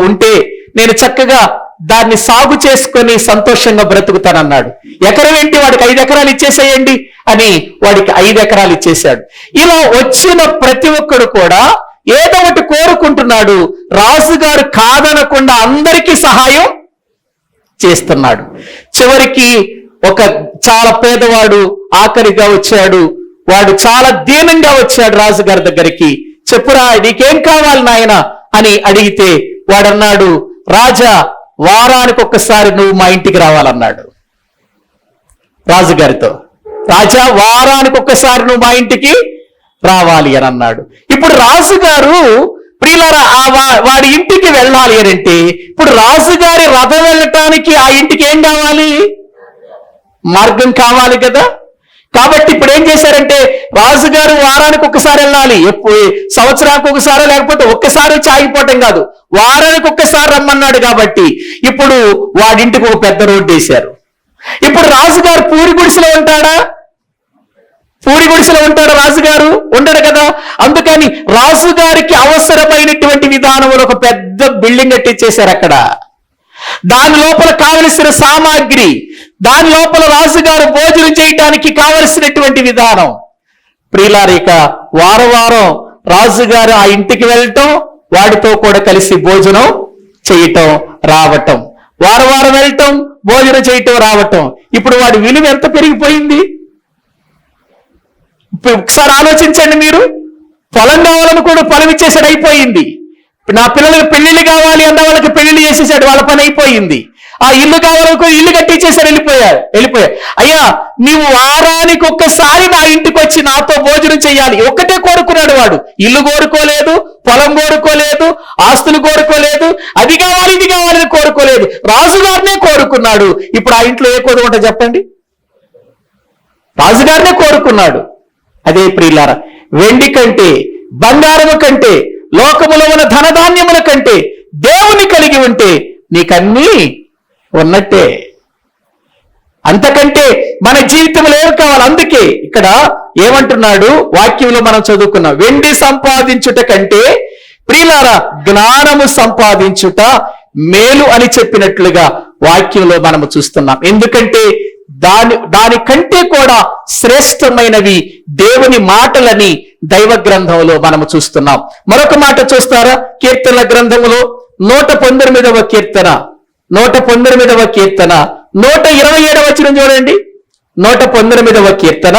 ఉంటే నేను చక్కగా దాన్ని సాగు చేసుకొని సంతోషంగా బ్రతుకుతానన్నాడు. ఎకరం ఏంటి, వాడికి 5 ఎకరాలు ఇచ్చేసేయండి అని వాడికి 5 ఎకరాలు ఇచ్చేశాడు. ఇలా వచ్చిన ప్రతి ఒక్కడు కూడా ఏదో ఒకటి కోరుకుంటున్నాడు. రాజుగారు కాదనకుండా అందరికీ సహాయం చేస్తున్నాడు. చివరికి ఒక చాలా పేదవాడు ఆఖరిగా వచ్చాడు. వాడు చాలా దీనంగా వచ్చాడు రాజుగారి దగ్గరికి. చెప్పురా, నీకేం కావాలి నాయన అని అడిగితే వాడన్నాడు, రాజా వారానికి ఒక్కసారి నువ్వు మా ఇంటికి రావాలన్నాడు రాజుగారితో. రాజా వారానికి ఒక్కసారి నువ్వు మా ఇంటికి రావాలి అని అన్నాడు. ఇప్పుడు రాజుగారు ప్రియులారా వాడి ఇంటికి వెళ్ళాలి అని అంటే ఇప్పుడు రాజుగారి రథం వెళ్ళటానికి ఆ ఇంటికి ఏం కావాలి, మార్గం కావాలి కదా. కాబట్టి ఇప్పుడు ఏం చేశారంటే రాజుగారు వారానికి ఒక్కసారి వెళ్ళాలి, సంవత్సరానికి ఒకసారి, లేకపోతే ఒక్కసారి వచ్చి ఆగిపోవటం కాదు, వారానికి ఒక్కసారి రమ్మన్నాడు. కాబట్టి ఇప్పుడు వాడింటికి ఒక పెద్ద రోడ్డు వేశారు. ఇప్పుడు రాజుగారు పూరి గుడిసెలో ఉంటాడా? పూరి గుడిసెలో ఉంటాడు రాజుగారు? ఉండడు కదా. అందుకని రాజుగారికి అవసరమైనటువంటి విధానంలో ఒక పెద్ద బిల్డింగ్ కట్టించేశారు అక్కడ. దాని లోపల కావలసిన సామాగ్రి, దాని లోపల రాజుగారు భోజనం చేయటానికి కావలసినటువంటి విధానం. ప్రియులారిక వారం రాజుగారు ఆ ఇంటికి వెళ్ళటం, వాడితో కూడా కలిసి భోజనం చేయటం రావటం, వారం వెళ్ళటం, భోజనం చేయటం రావటం. ఇప్పుడు వాడి విలువ ఎంత పెరిగిపోయింది ఒకసారి ఆలోచించండి మీరు. పొలం కావాలనుకోడు, పొలం ఇచ్చేసాడు, అయిపోయింది. నా పిల్లలకు పెళ్లిళ్ళు కావాలి అన్న వాళ్ళకి పెళ్లిళ్ళు చేసేసాడు, వాళ్ళ పని అయిపోయింది. ఆ ఇల్లు కావాలనుకో ఇల్లు కట్టించేసాడు, వెళ్ళిపోయాడు. అయ్యా నీవు వారానికి ఒక్కసారి నా ఇంటికి వచ్చి నాతో భోజనం చేయాలి, ఒక్కటే కోరుకున్నాడు వాడు. ఇల్లు కోరుకోలేదు, పొలం కోరుకోలేదు, ఆస్తులు కోరుకోలేదు, అది కావాలి ఇది కావాలని కోరుకోలేదు, రాజుగారినే కోరుకున్నాడు. ఇప్పుడు ఆ ఇంట్లో ఏ కోరుకుంటా చెప్పండి? రాజుగారినే కోరుకున్నాడు. అదే ప్రియులారా, వెండి కంటే, బంగారము కంటే, లోకములో ఉన్న ధనధాన్యముల కంటే దేవుని కలిగి ఉంటే నీకన్నీ ఉన్నట్టే. అంతకంటే మన జీవితంలో ఏం కావాలి? అందుకే ఇక్కడ ఏమంటున్నాడు వాక్యంలో మనం చదువుకున్నాం, వెండి సంపాదించుట కంటే ప్రియులారా జ్ఞానము సంపాదించుట మేలు అని చెప్పినట్లుగా వాక్యంలో మనము చూస్తున్నాం. ఎందుకంటే దానికంటే కూడా శ్రేష్టమైనవి దేవుని మాటలని దైవ గ్రంథంలో మనము చూస్తున్నాం. మరొక మాట చూస్తారా? కీర్తనల గ్రంథములో 119వ కీర్తన 127వ వచనం చూడండి. 119వ కీర్తన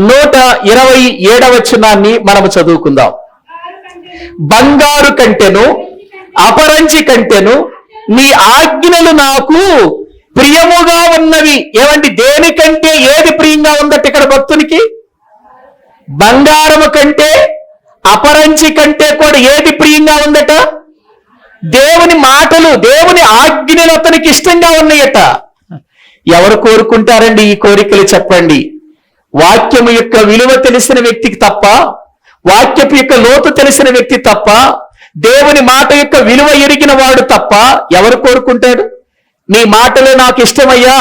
127వ వచనాన్ని మనము చదువుకుందాం. బంగారు కంటెను అపరంజి కంటెను నీ ఆజ్ఞలు నాకు ప్రియముగా ఉన్నవి. ఏమండి, దేనికంటే ఏది ప్రియంగా ఉందట ఇక్కడ భక్తునికి? బంగారము కంటే అపరంజి కంటే కూడా ఏది ప్రియంగా ఉందట? దేవుని మాటలు, దేవుని ఆజ్ఞలు అతనికి ఇష్టంగా ఉన్నాయట. ఎవరు కోరుకుంటారండి ఈ కోరికలు చెప్పండి? వాక్యము యొక్క విలువ తెలిసిన వ్యక్తికి తప్ప, వాక్యపు యొక్క లోతు తెలిసిన వ్యక్తి తప్ప, దేవుని మాట యొక్క విలువ ఎరిగిన వాడు తప్ప ఎవరు కోరుకుంటాడు? నీ మాటలే నాకు ఇష్టమయ్యా,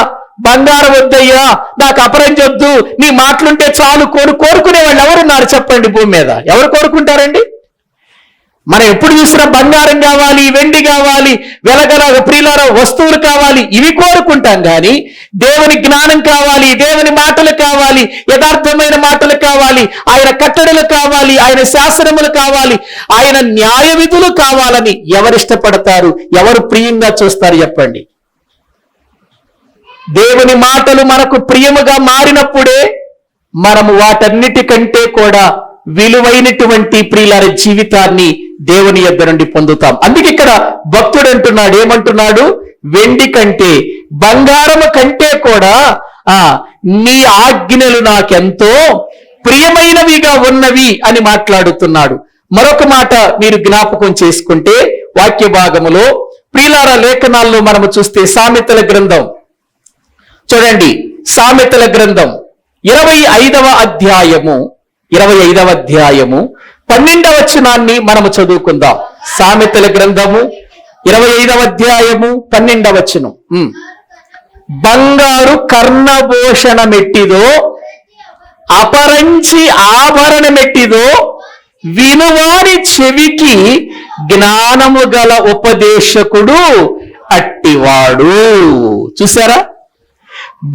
బంగారం వద్దయ్యా, నాకు అపరంజి వద్దు, నీ మాటలుంటే చాలు కోరుకునే వాళ్ళు ఎవరున్నారు చెప్పండి భూమి మీద? ఎవరు కోరుకుంటారండి? మనం ఎప్పుడు చూసినా బంగారం కావాలి, వెండి కావాలి, వెలగల ప్రియులార వస్తువులు కావాలి, ఇవి కోరుకుంటాం. కానీ దేవుని జ్ఞానం కావాలి, దేవుని మాటలు కావాలి, యథార్థమైన మాటలు కావాలి, ఆయన కట్టడలు కావాలి, ఆయన శాసనములు కావాలి, ఆయన న్యాయ విధులు కావాలని ఎవరు ఇష్టపడతారు? ఎవరు ప్రియంగా చూస్తారు చెప్పండి? దేవుని మాటలు మనకు ప్రియముగా మారినప్పుడే మనము వాటన్నిటికంటే కూడా విలువైనటువంటి ప్రియులార జీవితాన్ని దేవుని యొద్ద నుండి పొందుతాం. అందుకే ఇక్కడ భక్తుడు అంటున్నాడు, ఏమంటున్నాడు? వెండి కంటే బంగారము కంటే కూడా నీ ఆజ్ఞలు నాకెంతో ప్రియమైనవిగా ఉన్నవి అని మాట్లాడుతున్నాడు. మరొక మాట మీరు జ్ఞాపకం చేసుకుంటే వాక్య భాగములో ప్రియులారా లేఖనాల్లో మనము చూస్తే సామెతల గ్రంథం చూడండి. సామెతల గ్రంథం 25వ అధ్యాయము 12వ వచనాన్ని మనము చదువుకుందాం. సామెతల గ్రంథము 25వ అధ్యాయము 12వ వచనం. బంగారు కర్ణభూషణమెట్టిదో అపరంచి ఆభరణమెట్టిదో వినువారి చెవికి జ్ఞానము గల ఉపదేశకుడు అట్టివాడు. చూసారా?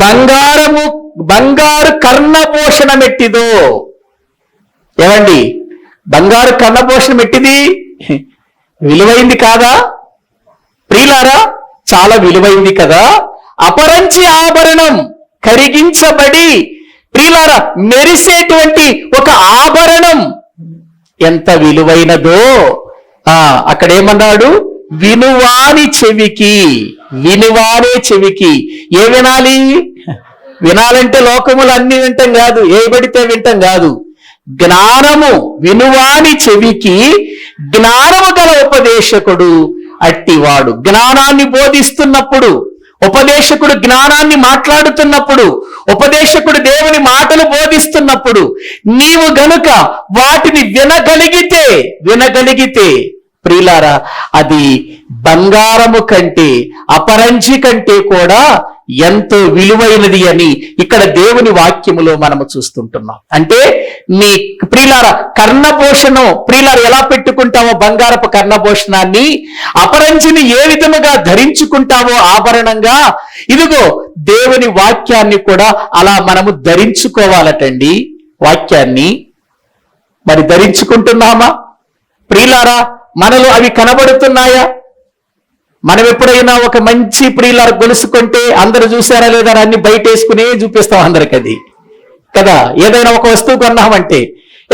బంగారు కర్ణభూషణమెట్టిదో. ఏమండి, బంగారు కర్ణభూషణం ఎట్టిది? విలువైంది కాదా ప్రియులారా? చాలా విలువైంది కదా. అపరంచి ఆభరణం, కరిగించబడి ప్రియులారా మెరిసేటువంటి ఒక ఆభరణం ఎంత విలువైనదో. అక్కడేమన్నాడు? వినువాని చెవికి. వినువానే చెవికి. ఏ వినాలి? వినాలంటే లోకములు అన్ని వింటాం కాదు, ఏ పడితే వింటాం కాదు. జ్ఞానము వినువాని చెవికి జ్ఞానము గల ఉపదేశకుడు అట్టివాడు. జ్ఞానాన్ని బోధిస్తున్నప్పుడు, ఉపదేశకుడు జ్ఞానాన్ని మాట్లాడుతున్నప్పుడు, ఉపదేశకుడు దేవుని మాటలు బోధిస్తున్నప్పుడు నీవు గనుక వాటిని వినగలిగితే ప్రియులారా అది బంగారము కంటే అపరంజి కంటే కూడా ఎంతో విలువైనది అని ఇక్కడ దేవుని వాక్యములో మనము చూస్తుంటున్నాం. అంటే నీ ప్రియులారా కర్ణభూషణం ప్రియులారా ఎలా పెట్టుకుంటావో బంగారపు కర్ణభూషణాన్ని, అపరంజిని ఏ విధముగా ధరించుకుంటావో ఆభరణంగా, ఇదిగో దేవుని వాక్యాన్ని కూడా అలా మనము ధరించుకోవాలటండి. వాక్యాన్ని మరి ధరించుకుంటున్నామా ప్రియులారా? మనలో అవి కనబడుతున్నాయా? మనం ఎప్పుడైనా ఒక మంచి ప్రియులారా గొలుసుకుంటే అందరూ చూసారా లేదా అన్ని బయట వేసుకునే చూపిస్తాం అందరికి అది కదా. ఏదైనా ఒక వస్తువు కొన్నామంటే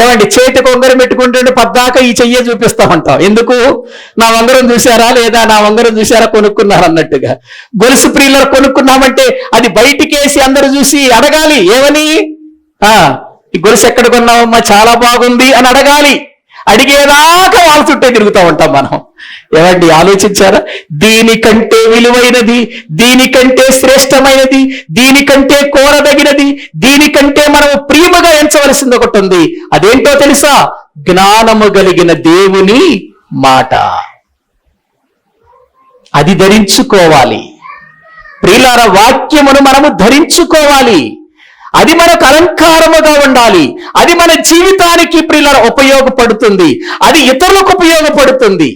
ఏమండి చేతికి ఉంగరం పెట్టుకుంటుంటే పద్దాకా ఈ చెయ్యే చూపిస్తామంటాం. ఎందుకు? నా ఉంగరం చూసారా లేదా, నా ఉంగరం చూసారా, కొనుక్కున్నారు అన్నట్టుగా. గొలుసు ప్రియులారా కొనుక్కున్నామంటే అది బయటికేసి అందరూ చూసి అడగాలి. ఏమని? ఈ గొలుసు ఎక్కడ కొన్నావమ్మా, చాలా బాగుంది అని అడగాలి. అడిగేదాకా వాళ్ళ చుట్టే తిరుగుతూ ఉంటాం మనం. ఏమండి ఆలోచించారా? దీనికంటే విలువైనది, దీనికంటే శ్రేష్టమైనది, దీనికంటే కోరదగినది, దీనికంటే మనము ప్రియముగా ఎంచవలసింది ఒకటి ఉంది. అదేంటో తెలుసా? జ్ఞానము కలిగిన దేవుని మాట. అది ధరించుకోవాలి ప్రియులారా. వాక్యమును మనము ధరించుకోవాలి. అది మనకు అలంకారముగా ఉండాలి. అది మన జీవితానికి ప్రియులారా ఉపయోగపడుతుంది. అది ఇతరులకు ఉపయోగపడుతుంది.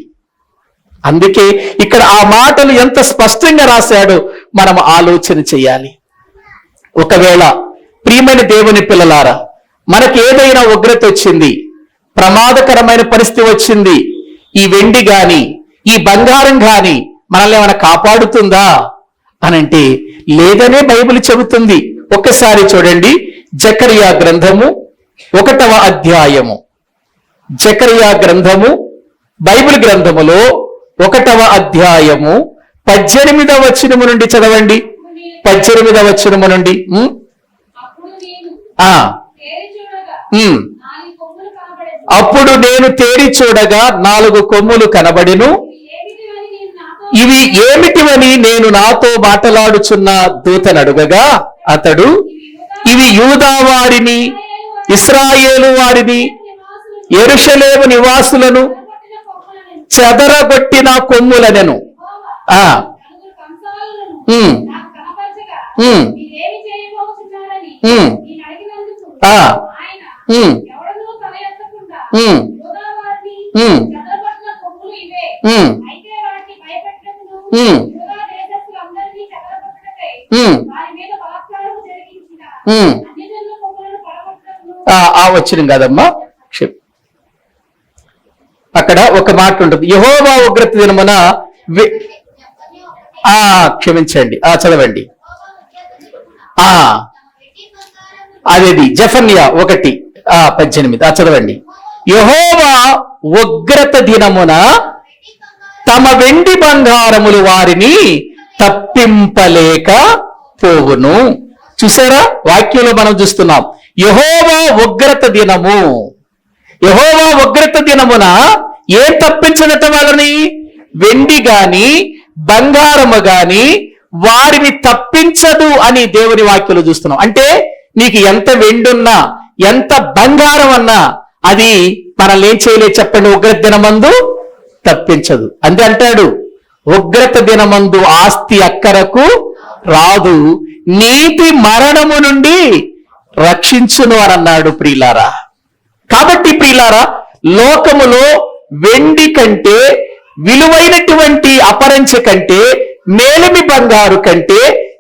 అందుకే ఇక్కడ ఆ మాటలు ఎంత స్పష్టంగా రాశాడో మనం ఆలోచన చేయాలి. ఒకవేళ ప్రియమైన దేవుని పిల్లలారా మనకి ఏదైనా ఉగ్రత వచ్చింది, ప్రమాదకరమైన పరిస్థితి వచ్చింది, ఈ వెండి గాని ఈ బంగారం గాని మనల్ని ఏమైనా కాపాడుతుందా అనంటే లేదనే బైబిల్ చెబుతుంది. ఒక్కసారి చూడండి, జకరియా గ్రంథము 1వ అధ్యాయము. జకరియా గ్రంథము బైబిల్ గ్రంథములో 1వ అధ్యాయము 18వ వచనము నుండి చదవండి. 18వ వచనము నుండి. అప్పుడు నేను తేరి చూడగా 4 కొమ్ములు కనబడెను. ఇవి ఏమిటివని నేను నాతో మాట్లాడుచున్న దూతను అడుగగా అతడు, ఇవి యూదా వారిని, ఇశ్రాయేలు వారిని, యెరూషలేము నివాసులను చెదరగొట్టిన కొమ్ములనెను. వచ్చిన కదమ్మా. అక్కడ ఒక మాట ఉంటుంది, యెహోవా ఉగ్రత దినమున క్షమించండి, చదవండి. అదేది జెఫన్యా 1:18 చదవండి. యెహోవా ఉగ్రత దినమున తమ వెండి బంగారములు వారిని తప్పింపలేక పోవును. చూసారా, వాక్యంలో మనం చూస్తున్నాం, యెహోవా ఉగ్రత దినము. యెహోవా ఉగ్రత దినమున ఏం తప్పించదట వాళ్ళని? వెండి గాని బంగారము గాని వారిని తప్పించదు అని దేవుని వాక్యంలో చూస్తున్నాం. అంటే నీకు ఎంత వెండున్నా ఎంత బంగారం అన్నా అది మనల్ని ఏం చేయలేదు చెప్పండి, ఉగ్రత దినమందు తప్పించదు. అంతే అంటాడు, ఉగ్రత దినమందు ఆస్తి అక్కరకు రాదు, నీతి మరణము నుండి రక్షించును అని అన్నాడు ప్రియులారా. కాబట్టి ప్రియులారా, లోకములో వెండి కంటే, విలువైనటువంటి అపరంచ కంటే, మేలిమి బంగారు కంటే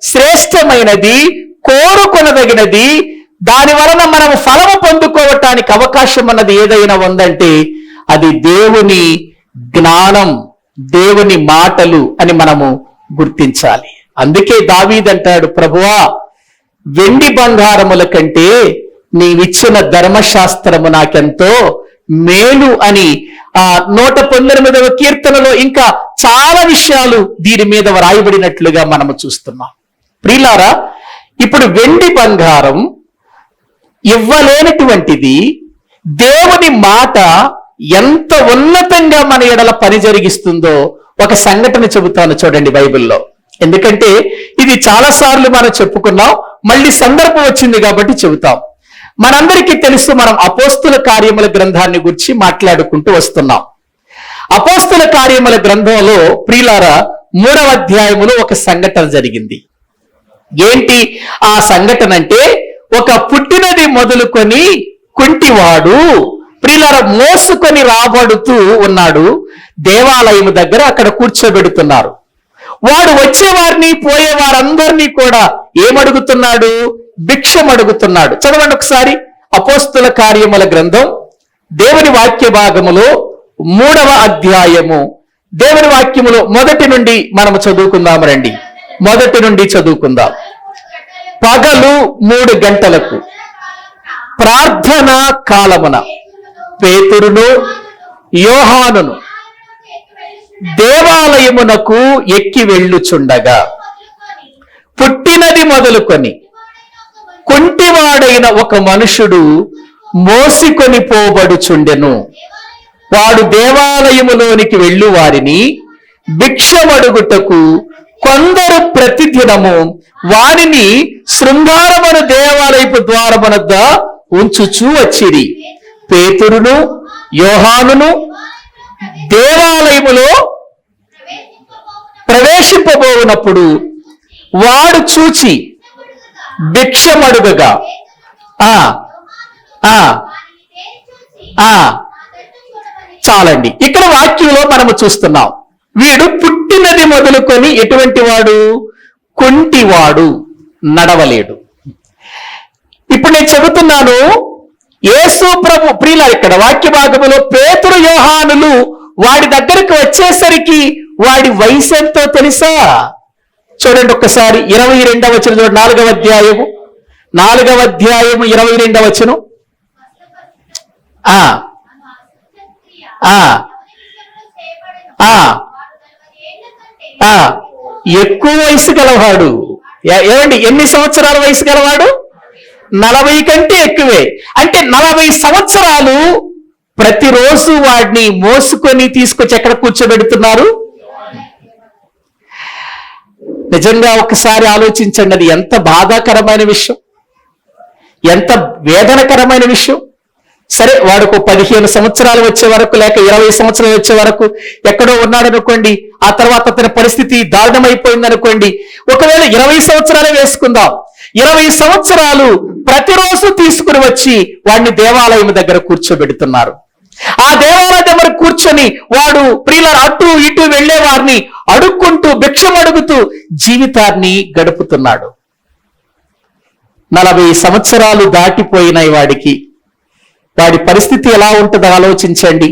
శ్రేష్టమైనది, కోరుకొనదగినది, దాని వలన మనం ఫలము పొందుకోవటానికి అవకాశం అన్నది ఏదైనా ఉందంటే అది దేవుని జ్ఞానం, దేవుని మాటలు అని మనము గుర్తించాలి. అందుకే దావీదు అంటాడు, ప్రభువా వెండి బంగారముల కంటే నీవిచ్చిన ధర్మశాస్త్రము నాకెంతో మేలు అని 119వ కీర్తనలో ఇంకా చాలా విషయాలు దీని మీద వ్రాయబడినట్లుగా మనము చూస్తున్నాం. ప్రియులారా, ఇప్పుడు వెండి బంగారం ఇవ్వలేనటువంటిది, దేవుని మాట ఎంత ఉన్నతంగా మన ఎడల పని జరిగిస్తుందో ఒక సంఘటన చెబుతాను చూడండి బైబిల్లో. ఎందుకంటే ఇది చాలా సార్లు మనం చెప్పుకున్నాం, మళ్ళీ సందర్భం వచ్చింది కాబట్టి చెబుతాం. మనందరికీ తెలుసు, మనం అపోస్తుల కార్యముల గ్రంథాన్ని గురించి మాట్లాడుకుంటూ వస్తున్నాం. అపోస్తుల కార్యముల గ్రంథంలో ప్రియులారా 3వ అధ్యాయములో ఒక సంఘటన జరిగింది. ఏంటి ఆ సంఘటన అంటే, ఒక పుట్టినది మొదలుకొని కుంటివాడు ప్రియులారా మోసుకొని రాబడుతూ ఉన్నాడు. దేవాలయము దగ్గర అక్కడ కూర్చోబెడుతున్నారు. వాడు వచ్చేవారిని పోయేవారందరినీ కూడా ఏమడుగుతున్నాడు? భిక్షం అడుగుతున్నాడు. చదవండి ఒకసారి అపోస్తుల కార్యముల గ్రంథం దేవుని వాక్య భాగములో 3వ అధ్యాయము, దేవుని వాక్యములో మొదటి నుండి మనము చదువుకుందాం. రండి, మొదటి నుండి చదువుకుందాం. పగలు 3 గంటలకు ప్రార్థనా కాలమున పేతురును యోహానును దేవాలయమునకు ఎక్కి వెళ్ళుచుండగా పుట్టినది మొదలుకొని కుంటివాడైన ఒక మనుషుడు మోసికొని పోబడుచుండెను. వాడు దేవాలయములోనికి వెళ్ళు వారిని భిక్షమడుగుటకు కొందరు ప్రతిదినము వారిని శృంగారమును దేవాలయపు ద్వారమునద్ద ఉంచుచూ వచ్చిరి. పేతురును యోహానును దేవాలయములో ప్రవేశింపబోనప్పుడు వాడు చూచి భిక్షమడుగగా చాలండి. ఇక్కడ వాక్యంలో మనము చూస్తున్నాం, వీడు పుట్టినది మొదలుకొని ఎటువంటి వాడు? కుంటివాడు, నడవలేడు. ఇప్పుడు నేను చెబుతున్నాను, యేసు ప్రభు ప్రియుల ఇక్కడ వాక్య భాగములో పేతురు యోహానులు వాడి దగ్గరికి వచ్చేసరికి వాడి వయసు ఎంతో తెలుసా? చూడండి ఒక్కసారి 22వ వచనం చూడండి. 4వ అధ్యాయము 22వ వచనం. ఎక్కువ వయసు గలవాడు. ఏమండి, ఎన్ని సంవత్సరాల వయసు గలవాడు? 40 కంటే ఎక్కువే. అంటే 40 సంవత్సరాలు ప్రతిరోజు వాడిని మోసుకొని తీసుకొచ్చి ఎక్కడ కూర్చోబెడుతున్నారు? నిజంగా ఒకసారి ఆలోచించండి, అది ఎంత బాధాకరమైన విషయం, ఎంత వేదనకరమైన విషయం. సరే, వాడుకు 15 సంవత్సరాలు వచ్చే వరకు లేక 20 సంవత్సరాలు వచ్చే వరకు ఎక్కడో ఉన్నాడనుకోండి, ఆ తర్వాత అతని పరిస్థితి దారుణమైపోయింది అనుకోండి. ఒకవేళ 20 సంవత్సరాలే వేసుకుందాం, 20 సంవత్సరాలు ప్రతిరోజు తీసుకుని వచ్చి వాడిని దేవాలయం దగ్గర కూర్చోబెడుతున్నారు. ఆ దేవాలయం దగ్గర కూర్చొని వాడు ప్రియుల అటు ఇటు వెళ్లే వారిని అడుక్కుంటూ భిక్షం అడుగుతూ జీవితాన్ని గడుపుతున్నాడు. 40 సంవత్సరాలు దాటిపోయినాయి వాడికి. వాడి పరిస్థితి ఎలా ఉంటుందో ఆలోచించండి.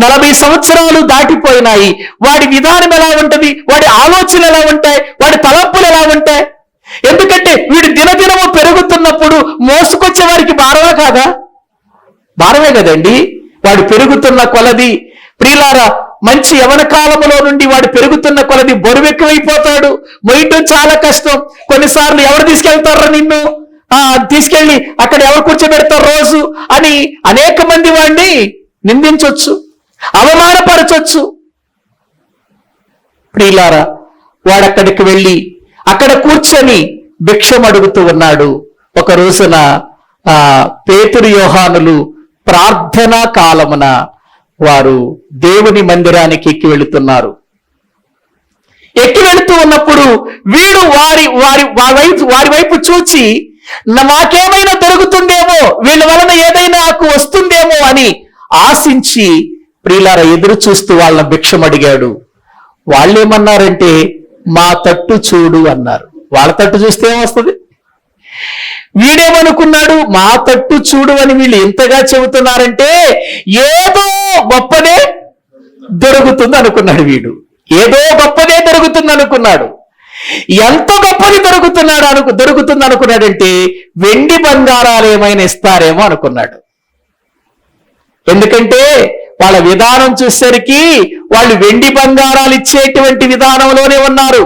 40 సంవత్సరాలు దాటిపోయినాయి, వాడి విధానం ఎలా ఉంటుంది, వాడి ఆలోచనలు ఎలా ఉంటాయి, వాడి తలంపులు ఎలా ఉంటాయి? ఎందుకంటే వీడు దినదినము పెరుగుతున్నప్పుడు మోసుకొచ్చే వారికి భారమా కాదా? భారమే కదండి. వాడు పెరుగుతున్న కొలది ప్రియులారా మంచి యవన కాలంలో నుండి వాడు పెరుగుతున్న కొలది బరువు ఎక్కువైపోతాడు, మొయ్యటం చాలా కష్టం. కొన్నిసార్లు ఎవరు తీసుకెళ్తారా నిన్ను, తీసుకెళ్ళి అక్కడ ఎవరు కూర్చోబెడతారు రోజు అని అనేక మంది వాడిని నిందించవచ్చు, అవమానపరచొచ్చు. ప్రియులారా, వాడక్కడికి వెళ్ళి అక్కడ కూర్చొని భిక్షం అడుగుతూ ఉన్నాడు. ఒక రోజున పేతురు యోహానులు ప్రార్థనా కాలమున వారు దేవుని మందిరానికి ఎక్కి వెళుతున్నారు. ఎక్కి వెళుతూ ఉన్నప్పుడు వీడు వారి వైపు చూచి నాకేమైనా దొరుకుతుందేమో, వీళ్ళ వలన ఏదైనా నాకు వస్తుందేమో అని ఆశించి ప్రియులార ఎదురు చూస్తూ వాళ్ళని భిక్షం అడిగాడు. వాళ్ళేమన్నారంటే మా తట్టు చూడు అన్నారు. వాళ్ళ తట్టు చూస్తే ఏమొస్తుంది? వీడేమనుకున్నాడు, మా తట్టు చూడు అని వీళ్ళు ఎంతగా చెబుతున్నారంటే ఏదో గొప్పదే దొరుకుతుంది అనుకున్నాడు. వీడు ఏదో గొప్పదే దొరుకుతుంది అనుకున్నాడు. ఎంత గొప్పది దొరుకుతుంది అనుకున్నాడంటే వెండి బంగారాలు ఏమైనా ఇస్తారేమో అనుకున్నాడు. ఎందుకంటే వాళ్ళ విధానం చూసేసరికి వాళ్ళు వెండి బంగారాలు ఇచ్చేటువంటి విధానంలోనే ఉన్నారు.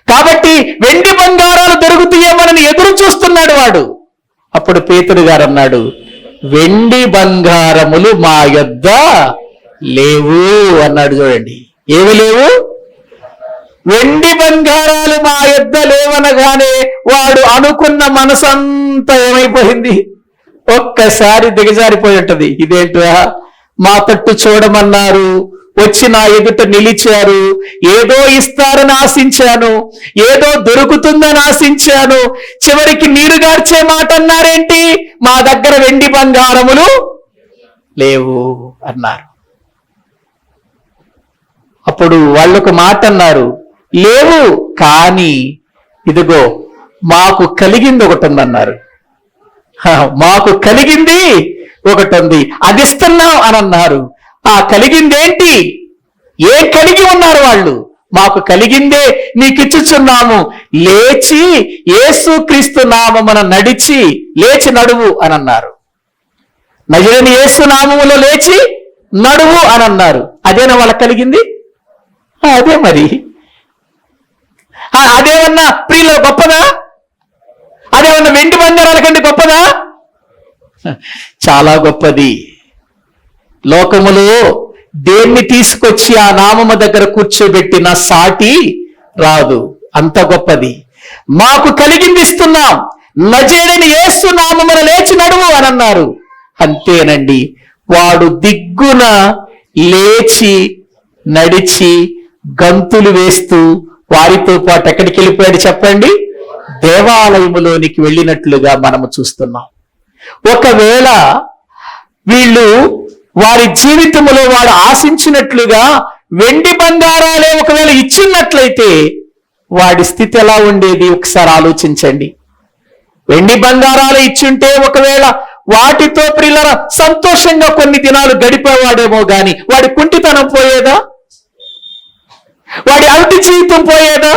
కాబట్టి వెండి బంగారాలు దొరుకుతాయేమోనని ఎదురు చూస్తున్నాడు వాడు. అప్పుడు పేతురు గారు అన్నాడు, వెండి బంగారములు మా యొద్ద లేవు అన్నాడు. చూడండి, ఏవి లేవు? వెండి బంగారాలు మా యొద్ద లేవనగానే వాడు అనుకున్న మనసంతా ఏమైపోయింది? ఒక్కసారి దిగజారిపోయి ఉంటది. ఇదేంట్రా, మా తట్టు చూడమన్నారు, వచ్చి నా ఎదుట నిలిచారు, ఏదో ఇస్తారని ఆశించాను, ఏదో దొరుకుతుందని ఆశించాను, చివరికి నీరు గార్చే మాట అన్నారేంటి? మా దగ్గర వెండి బంగారములు లేవు అన్నారు. అప్పుడు వాళ్ళొక మాట అన్నారు, లేవు కానీ ఇదిగో మాకు కలిగింది ఒకటి ఉందన్నారు. మాకు కలిగింది ఒకటి ఉంది, అది ఇస్తున్నాం అని అన్నారు. ఆ కలిగిందేంటి? ఏం కలిగి ఉన్నారు వాళ్ళు? మాకు కలిగిందే నీకిచ్చుచున్నాము, లేచి యేసుక్రీస్తు నామమున నడిచి లేచి నడువు అని అన్నారు. నజరేయుని యేసు నామములో లేచి నడువు అని అన్నారు. అదేనా వాళ్ళకి కలిగింది? అదే మరి. అదేమన్నా ప్రియుల గొప్పదా? అదేమన్నా వెండి బంగారాల కంటే గొప్పదా? చాలా గొప్పది. లోకములో దేన్ని తీసుకొచ్చి ఆ నామము దగ్గర కూర్చోబెట్టిన సాటి రాదు, అంత గొప్పది. మాకు కలిగింది ఇస్తున్నాం, నజరేయుని యేసు నామమున లేచి నడువు అని అన్నారు. అంతేనండి, వాడు దిగ్గున లేచి నడిచి గంతులు వేస్తూ వారితో పాటు ఎక్కడికి వెళ్ళిపోయాడు చెప్పండి? దేవాలయములోనికి వెళ్ళినట్లుగా మనము చూస్తున్నాం. ఒకవేళ వీళ్ళు వారి జీవితంలో వాడు ఆశించినట్లుగా వెండి బంగారాలే ఒకవేళ ఇచ్చినట్లయితే వాడి స్థితి ఎలా ఉండేది ఒకసారి ఆలోచించండి. వెండి బంగారాలు ఇచ్చుంటే ఒకవేళ వాటితో ప్రియుల సంతోషంగా కొన్ని దినాలు గడిపేవాడేమో గాని వాడి కుంటితనం పోయేదా? వాడి అవిటి జీవితం పోయేదా?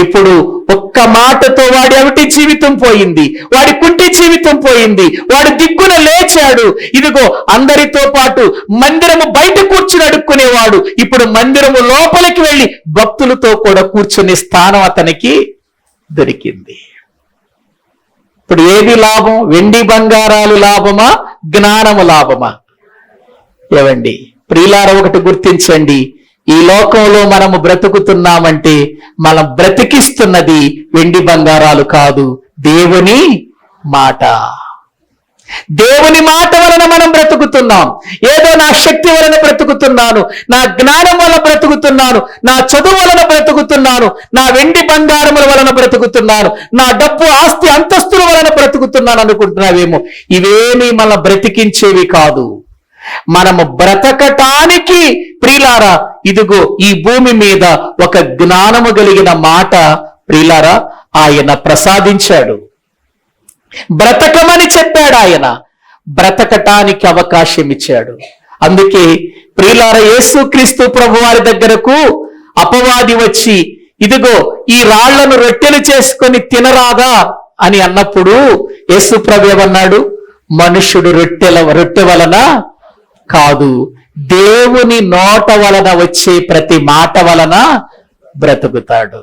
ఇప్పుడు ఒక్క మాటతో వాడి అవిటి జీవితం పోయింది, వాడి కుంటి జీవితం పోయింది, వాడు దిగ్గున లేచాడు. ఇదిగో అందరితో పాటు మందిరము బయట కూర్చుని అడుక్కునేవాడు ఇప్పుడు మందిరము లోపలికి వెళ్ళి భక్తులతో కూడా కూర్చునే స్థానం అతనికి దొరికింది. ఇప్పుడు ఏది లాభం? వెండి బంగారాలు లాభమా, జ్ఞానము లాభమా? ఏవండి ప్రియులార, ఒకటి గుర్తించండి, ఈ లోకంలో మనము బ్రతుకుతున్నామంటే మనం బ్రతికిస్తున్నది వెండి బంగారాలు కాదు, దేవుని మాట. దేవుని మాట వలన మనం బ్రతుకుతున్నాం. ఏదో నా శక్తి వలన బ్రతుకుతున్నాను, నా జ్ఞానం వలన బ్రతుకుతున్నాను, నా చదువు వలన బ్రతుకుతున్నాను, నా వెండి బంగారముల వలన బ్రతుకుతున్నాను, నా డబ్బు ఆస్తి అంతస్తుల వలన బ్రతుకుతున్నాను అనుకుంటున్నావేమో. ఇవేమీ మన బ్రతికించేవి కాదు. మనము బ్రతకటానికి ప్రియులారా ఇదిగో ఈ భూమి మీద ఒక జ్ఞానము కలిగిన మాట ప్రియులారా ఆయన ప్రసాదించాడు. బ్రతకమని చెప్పాడు ఆయన, బ్రతకటానికి అవకాశం ఇచ్చాడు. అందుకే ప్రియులారా యేసుక్రీస్తు ప్రభువారి దగ్గరకు అపవాది వచ్చి ఇదిగో ఈ రాళ్లను రొట్టెలు చేసుకొని తినరాదా అని అన్నప్పుడు యేసు ప్రభు ఏమన్నాడు? మనుష్యుడు రొట్టె వలన కాదు దేవుని నోట వలన వచ్చే ప్రతి మాట వలన బ్రతుకుతాడు.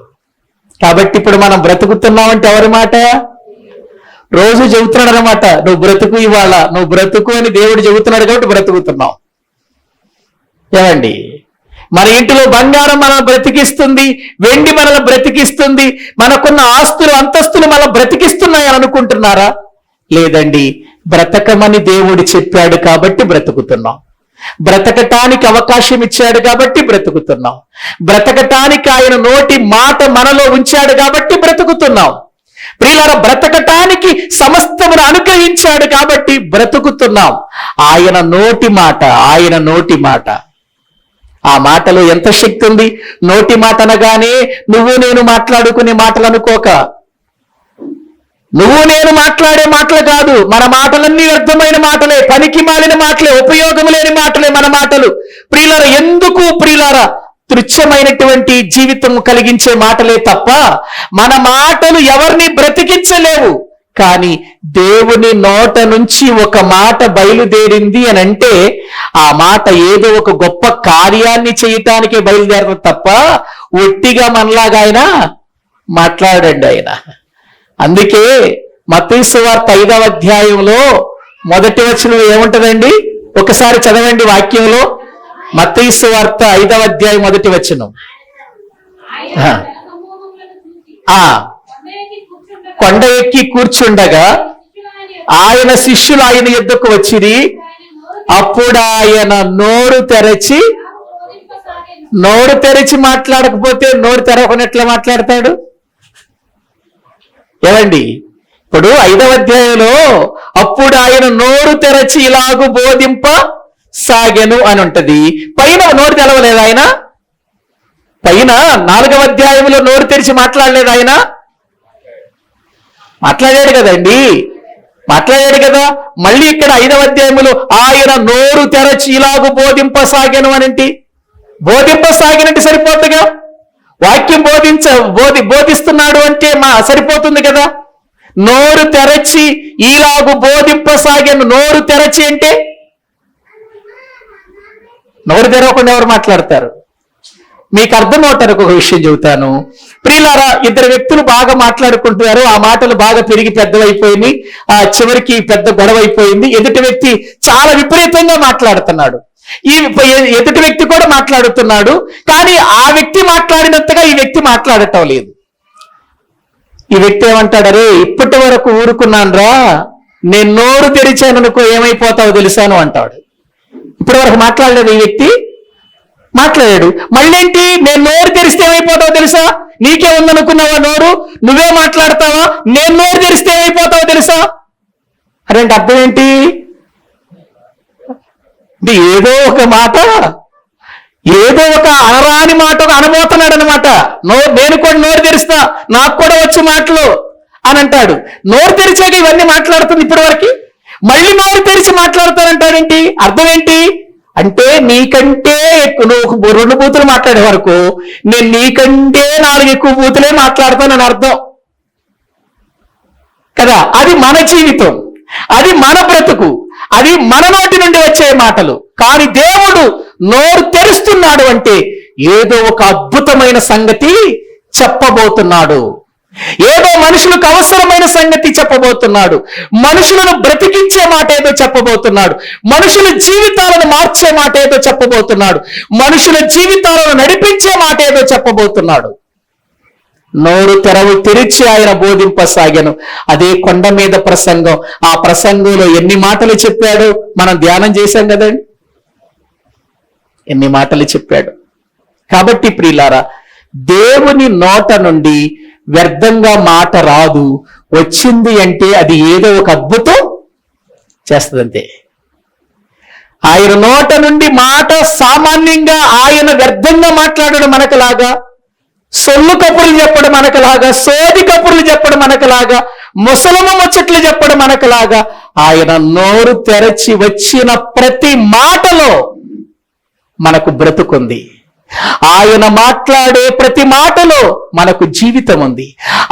కాబట్టి ఇప్పుడు మనం బ్రతుకుతున్నామంటే ఎవరి మాట? రోజు చెబుతున్నాడు అనమాట, నువ్వు బ్రతుకు, ఇవాళ నువ్వు బ్రతుకు అని దేవుడు చెబుతున్నాడు కాబట్టి బ్రతుకుతున్నావు. ఏమండి, మన ఇంటిలో బంగారం మనల్ని బ్రతికిస్తుంది, వెండి మనల్ని బ్రతికిస్తుంది, మనకున్న ఆస్తులు అంతస్తులు మనం బ్రతికిస్తున్నాయని అనుకుంటున్నారా? లేదండి, బ్రతకమని దేవుడు చెప్పాడు కాబట్టి బ్రతుకుతున్నాం. బ్రతకటానికి అవకాశం ఇచ్చాడు కాబట్టి బ్రతుకుతున్నాం. బ్రతకటానికి ఆయన నోటి మాట మనలో ఉంచాడు కాబట్టి బ్రతుకుతున్నాం. ప్రియులారా, బ్రతకటానికి సమస్తమును అనుగ్రహించాడు కాబట్టి బ్రతుకుతున్నాం. ఆయన నోటి మాట, ఆయన నోటి మాట, ఆ మాటలో ఎంత శక్తి ఉంది. నోటి మాట అనగానే నువ్వు నేను మాట్లాడుకునే మాటలు అనుకోక, నువ్వు నేను మాట్లాడే మాటలు కాదు. మన మాటలన్నీ వ్యర్థమైన మాటలే, పనికి మాలిన మాటలే, ఉపయోగం లేని మాటలే మన మాటలు. ప్రియులారా, ఎందుకు ప్రియులారా? తుచ్చమైనటువంటి జీవితం కలిగించే మాటలే తప్ప మన మాటలు ఎవరిని బ్రతికించలేవు. కానీ దేవుని నోట నుంచి ఒక మాట బయలుదేరింది అని అంటే ఆ మాట ఏదో ఒక గొప్ప కార్యాన్ని చేయటానికి బయలుదేరదు తప్ప ఒట్టిగా మనలాగా ఆయన మాట్లాడండి ఆయన. అందుకే మత్తయి సువార్త 5వ అధ్యాయంలో మొదటి వచనం ఏముంటదండి? ఒకసారి చదవండి వాక్యంలో. మత్తయి సువార్త 5వ అధ్యాయం మొదటి వచనం. కొండ ఎక్కి కూర్చుండగా ఆయన శిష్యులు ఆయన యుద్ధకు వచ్చిరి. అప్పుడు ఆయన నోరు తెరచి మాట్లాడకపోతే నోరు తెరవకుండా ఎట్లా మాట్లాడతాడు? ఏమండి, ఇప్పుడు 5వ అధ్యాయంలో అప్పుడు ఆయన నోరు తెరచి ఇలాగు బోధింప సాగెను అని ఉంటది. పైన నోరు తెరవలేదు ఆయన. పైన 4వ అధ్యాయంలో నోరు తెరిచి మాట్లాడలేదు ఆయన. మాట్లాడాడు కదండి, మాట్లాడాడు కదా. మళ్ళీ ఇక్కడ 5వ అధ్యాయంలో ఆయన నోరు తెరచి ఇలాగు బోధింపసాగెను అనంటి. బోధింపసాగినట్టు సరిపోతుందిగా. వాక్యం బోధిస్తున్నాడు అంటే సరిపోతుంది కదా. నోరు తెరచి ఇలాగు బోధింపసాగెను. నోరు తెరచి అంటే నోరు తెరవకుండా ఎవరు మాట్లాడతారు? మీకు అర్థం అవటానికి ఒక విషయం చెబుతాను. ప్రియులారా, ఇద్దరు వ్యక్తులు బాగా మాట్లాడుకుంటున్నారు. ఆ మాటలు బాగా పెరిగి పెద్దవైపోయినాయి. ఆ చివరికి పెద్ద గొడవ అయిపోయింది. ఎదుటి వ్యక్తి చాలా విపరీతంగా మాట్లాడుతున్నాడు, ఈ ఎదుటి వ్యక్తి కూడా మాట్లాడుతున్నాడు. కానీ ఆ వ్యక్తి మాట్లాడినంతగా ఈ వ్యక్తి మాట్లాడటం లేదు. ఈ వ్యక్తి ఏమంటాడు? అరే, ఇప్పటి వరకు ఊరుకున్నానురా, నేను నోరు తెరిచాననుకో ఏమైపోతావో తెలుసాను అంటాడు. ఇప్పటి వరకు మాట్లాడలేదు ఈ వ్యక్తి, మాట్లాడాడు. మళ్ళేంటి, నేను నోరు తెరిస్తే ఏమైపోతావో తెలుసా? నీకే ఉందనుకున్నావా నోరు? నువ్వే మాట్లాడతావా? నేను నోరు తెరిస్తే ఏమైపోతావో తెలుసా? అదేంటి అర్థం ఏంటి? ఏదో ఒక మాట, ఏదో ఒక అనరాని మాట అనబోతున్నాడు అనమాట. నేను కూడా నోరు తెరిస్తా, నాకు కూడా వచ్చే మాటలు అని అంటాడు. నోరు తెరిచాక ఇవన్నీ మాట్లాడుతుంది ఇప్పటి వరకు. మళ్ళీ నోరు తెరిచి మాట్లాడతానంటాడేంటి? అర్థం ఏంటి అంటే, నీకంటే నువ్వు 2 బూతులు మాట్లాడే వరకు నేను నీకంటే 4 ఎక్కువ బూతులే మాట్లాడతానని అర్థం కదా. అది మన జీవితం, అది మన బ్రతుకు, అది మన నోటి నుండి వచ్చే మాటలు. కానీ దేవుడు నోరు తెరుస్తున్నాడు అంటే ఏదో ఒక అద్భుతమైన సంగతి చెప్పబోతున్నాడు. ఏదో మనుషులకు అవసరమైన సంగతి చెప్పబోతున్నాడు. మనుషులను బ్రతికించే మాట ఏదో చెప్పబోతున్నాడు. మనుషుల జీవితాలను మార్చే మాట ఏదో చెప్పబోతున్నాడు. మనుషుల జీవితాలను నడిపించే మాట ఏదో చెప్పబోతున్నాడు. నోరు తెరిచి ఆయన బోధింపసాగాను. అదే కొండ మీద ప్రసంగం. ఆ ప్రసంగంలో ఎన్ని మాటలు చెప్పాడో మనం ధ్యానం చేశాం కదండి. ఎన్ని మాటలు చెప్పాడు. కాబట్టి ప్రియులారా, దేవుని నోట నుండి వ్యర్థంగా మాట రాదు. వచ్చింది అంటే అది ఏదో ఒక అద్భుతం చేస్తుందంతే. ఆయన నోట నుండి మాట సామాన్యంగా ఆయన వ్యర్థంగా మాట్లాడడం మనకులాగా, సొల్లు కబుర్లు చెప్పడం మనకులాగా, సోది కబుర్లు చెప్పడం మనకులాగా, ముసలమ్మ ముచ్చట్లు చెప్పడం మనకులాగా, ఆయన నోరు తెరచి వచ్చిన ప్రతి మాటలో మనకు బ్రతుకుంది. ఆయన మాట్లాడే ప్రతి మాటలో మనకు జీవితం ఉంది.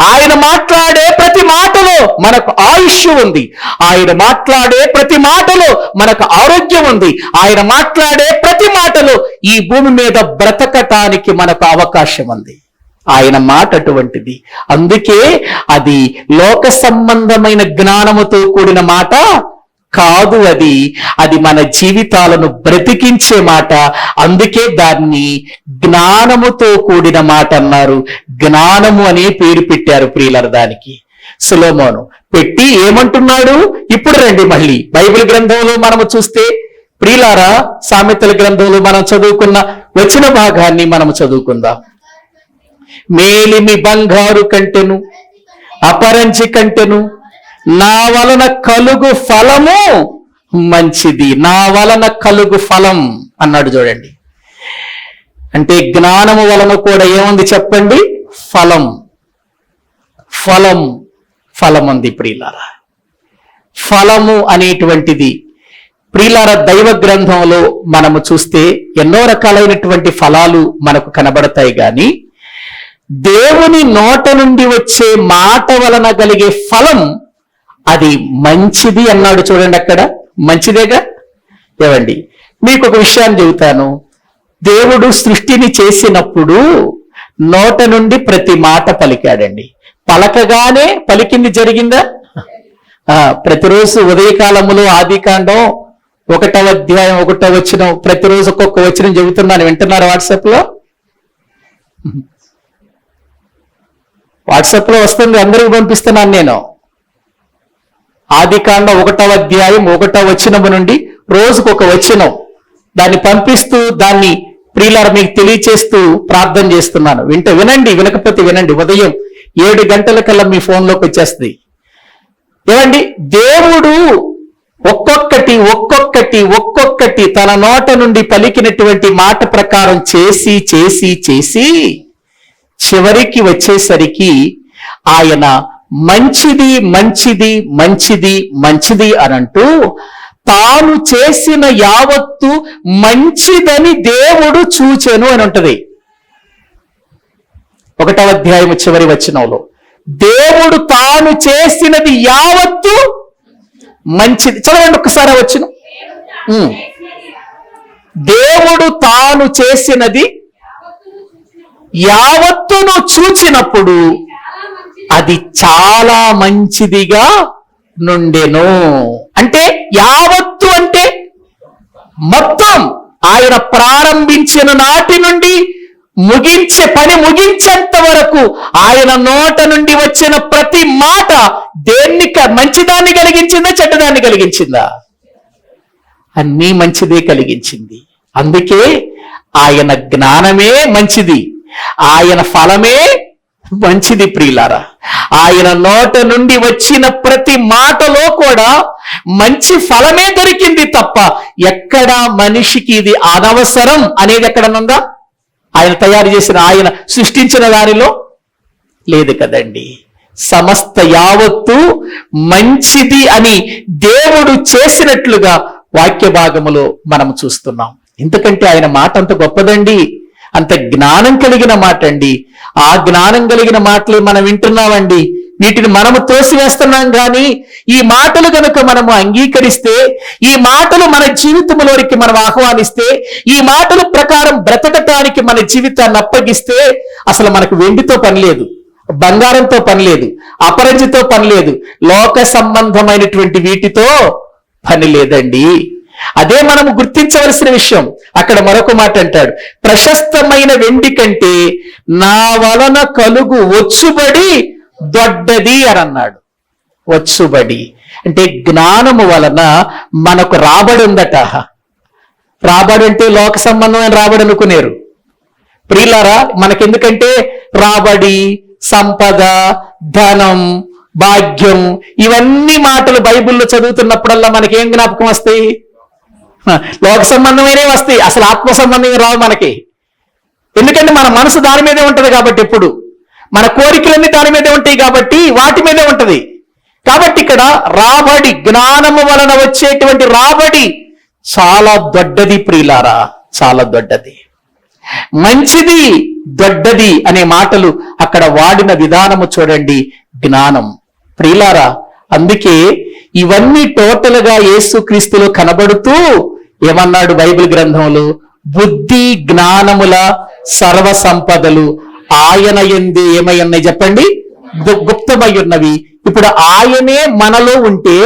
ఆయన మాట్లాడే ప్రతి మాటలో మనకు ఆయుష్ ఉంది. ఆయన మాట్లాడే ప్రతి మాటలో మనకు ఆరోగ్యం ఉంది. ఆయన మాట్లాడే ప్రతి మాటలో ఈ భూమి మీద బ్రతకటానికి మనకు అవకాశం ఉంది. ఆయన మాట అటువంటిది. అందుకే అది లోక సంబంధమైన జ్ఞానముతో కూడిన మాట కాదు. అది మన జీవితాలను బ్రతికించే మాట. అందుకే దాన్ని జ్ఞానముతో కూడిన మాట అన్నారు. జ్ఞానము అనే పేరు పెట్టారు ప్రియులారా దానికి. సొలొమోను పెట్టి ఏమంటున్నాడు? ఇప్పుడు రండి మళ్ళీ బైబిల్ గ్రంథంలో మనము చూస్తే ప్రియులారా, సామెతల గ్రంథంలో మనం చదువుకున్న వచన భాగాన్ని మనం చదువుకుందాం. మేలిమి బంగారు కంటెను అపరంజి కంటెను నా వలన కలుగు ఫలము మంచిది. నా వలన కలుగు ఫలం అన్నాడు. చూడండి, అంటే జ్ఞానము వలన కూడా ఏముంది చెప్పండి? ఫలం. ఫలం ఫలం ఉంది ప్రియులారా. ఫలము అనేటువంటిది ప్రియులారా దైవ గ్రంథంలో మనము చూస్తే ఎన్నో రకాలైనటువంటి ఫలాలు మనకు కనబడతాయి. కానీ దేవుని నోట నుండి వచ్చే మాట వలన కలిగే ఫలం అది మంచిది అన్నాడు. చూడండి, అక్కడ మంచిదేగా. ఏవండి, మీకు ఒక విషయాన్ని చెబుతాను. దేవుడు సృష్టిని చేసినప్పుడు నోట నుండి ప్రతి మాట పలికాడండి. పలకగానే పలికింది జరిగిందా? ప్రతిరోజు ఉదయకాలములో ఆదికాండం 1వ అధ్యాయం 1వ వచనం ప్రతిరోజు ఒక్కొక్క వచనం చెబుతున్నాను. వింటున్నారు? వాట్సాప్ లో వస్తుంది, అందరికి పంపిస్తున్నాను నేను. ఆదికాండం 1వ అధ్యాయం 1వ వచనము నుండి రోజుకొక వచనం దాన్ని పంపిస్తూ దాన్ని ప్రియులారా మీకు తెలియచేస్తూ ప్రార్థన చేస్తున్నాను. వినండి, వినకపోతే వినండి. ఉదయం 7 గంటలకల్లా మీ ఫోన్లోకి వచ్చేస్తుంది. ఏమండి, దేవుడు ఒక్కొక్కటి తన నోట నుండి పలికినటువంటి మాట ప్రకారం చేసి చేసి చేసి చివరికి వచ్చేసరికి ఆయన మంచిది మంచిది మంచిది మంచిది అనంటూ తాను చేసిన యావత్తు మంచిదని దేవుడు చూచెను అని ఉంటది. 1వ అధ్యాయం చివరి వచనంలో దేవుడు తాను చేసినది యావత్తు మంచిది. చదవండి ఒక్కసారి వచ్చిన. దేవుడు తాను చేసినది యావత్తును చూచినప్పుడు అది చాలా మంచిదిగా నుండెను. అంటే యావత్తు అంటే మొత్తం ఆయన ప్రారంభించిన నాటి నుండి ముగించేంత వరకు ఆయన నోట నుండి వచ్చిన ప్రతి మాట దేన్ని మంచిదాన్ని కలిగించిందా చెడ్డదాన్ని కలిగించిందా? అన్నీ మంచిదే కలిగించింది. అందుకే ఆయన జ్ఞానమే మంచిది, ఆయన ఫలమే మంచిది ప్రియులారా. ఆయన నోట నుండి వచ్చిన ప్రతి మాటలో కూడా మంచి ఫలమే దొరికింది తప్ప ఎక్కడ మనిషికి ఇది అనవసరం అనేది ఎక్కడనుందా? ఆయన తయారు చేసిన, ఆయన సృష్టించిన దానిలో లేదు కదండి. సమస్త యావత్తు మంచిది అని దేవుడు చేసినట్లుగా వాక్య భాగములో మనం చూస్తున్నాం. ఎందుకంటే ఆయన మాట అంత గొప్పదండి, అంత జ్ఞానం కలిగిన మాట అండి. ఆ జ్ఞానం కలిగిన మాటలే మనం వింటున్నామండి. వీటిని మనము తోసివేస్తున్నాం. కానీ ఈ మాటలు కనుక మనము అంగీకరిస్తే, ఈ మాటలు మన జీవితంలోనికి మనం ఆహ్వానిస్తే, ఈ మాటల ప్రకారం బ్రతకటానికి మన జీవితాన్ని అప్పగిస్తే అసలు మనకు వెండితో పని లేదు, బంగారంతో పని లేదు, అపరంజితో పని లేదు, లోక సంబంధమైనటువంటి వీటితో పని లేదండి. అదే మనము గుర్తించవలసిన విషయం. అక్కడ మరొక మాట అంటాడు, ప్రశస్తమైన వెండి కంటే నా వలన కలుగు వచ్చుబడి దొడ్డది అని అన్నాడు. వచ్చుబడి అంటే జ్ఞానము వలన మనకు రాబడి ఉందట. రాబడి అంటే లోక సంబంధమైన రాబడి అనుకునేరు ప్రియులారా. మనకెందుకంటే రాబడి, సంపద, ధనం, భాగ్యం ఇవన్నీ మాటలు బైబిల్లో చదువుతున్నప్పుడల్లా మనకేం జ్ఞాపకం వస్తాయి? లోక సంబంధమైనవి వస్తాయి, అసలు ఆత్మ సంబంధం రావు మనకి. ఎందుకంటే మన మనసు దాని మీదే ఉంటది కాబట్టి, ఎప్పుడు మన కోరికలన్నీ దాని మీదే ఉంటాయి కాబట్టి వాటి మీదే ఉంటది. కాబట్టి ఇక్కడ రాబడి, జ్ఞానము వలన వచ్చేటువంటి రాబడి చాలా దొడ్డది ప్రియులారా, చాలా దొడ్డది. మంచిది, దొడ్డది అనే మాటలు అక్కడ వాడిన విధానము చూడండి, జ్ఞానం. ప్రియులారా, అందుకే ఇవన్నీ టోటల్ గా యేసుక్రీస్తులో కనబడుతూ ఏమన్నాడు బైబిల్ గ్రంథంలో? బుద్ధి జ్ఞానముల సర్వ సంపదలు ఆయన యందే ఏమై ఉన్నాయి చెప్పండి? గుప్తమై ఉన్నవి. ఇప్పుడు ఆయనే మనలో ఉంటే,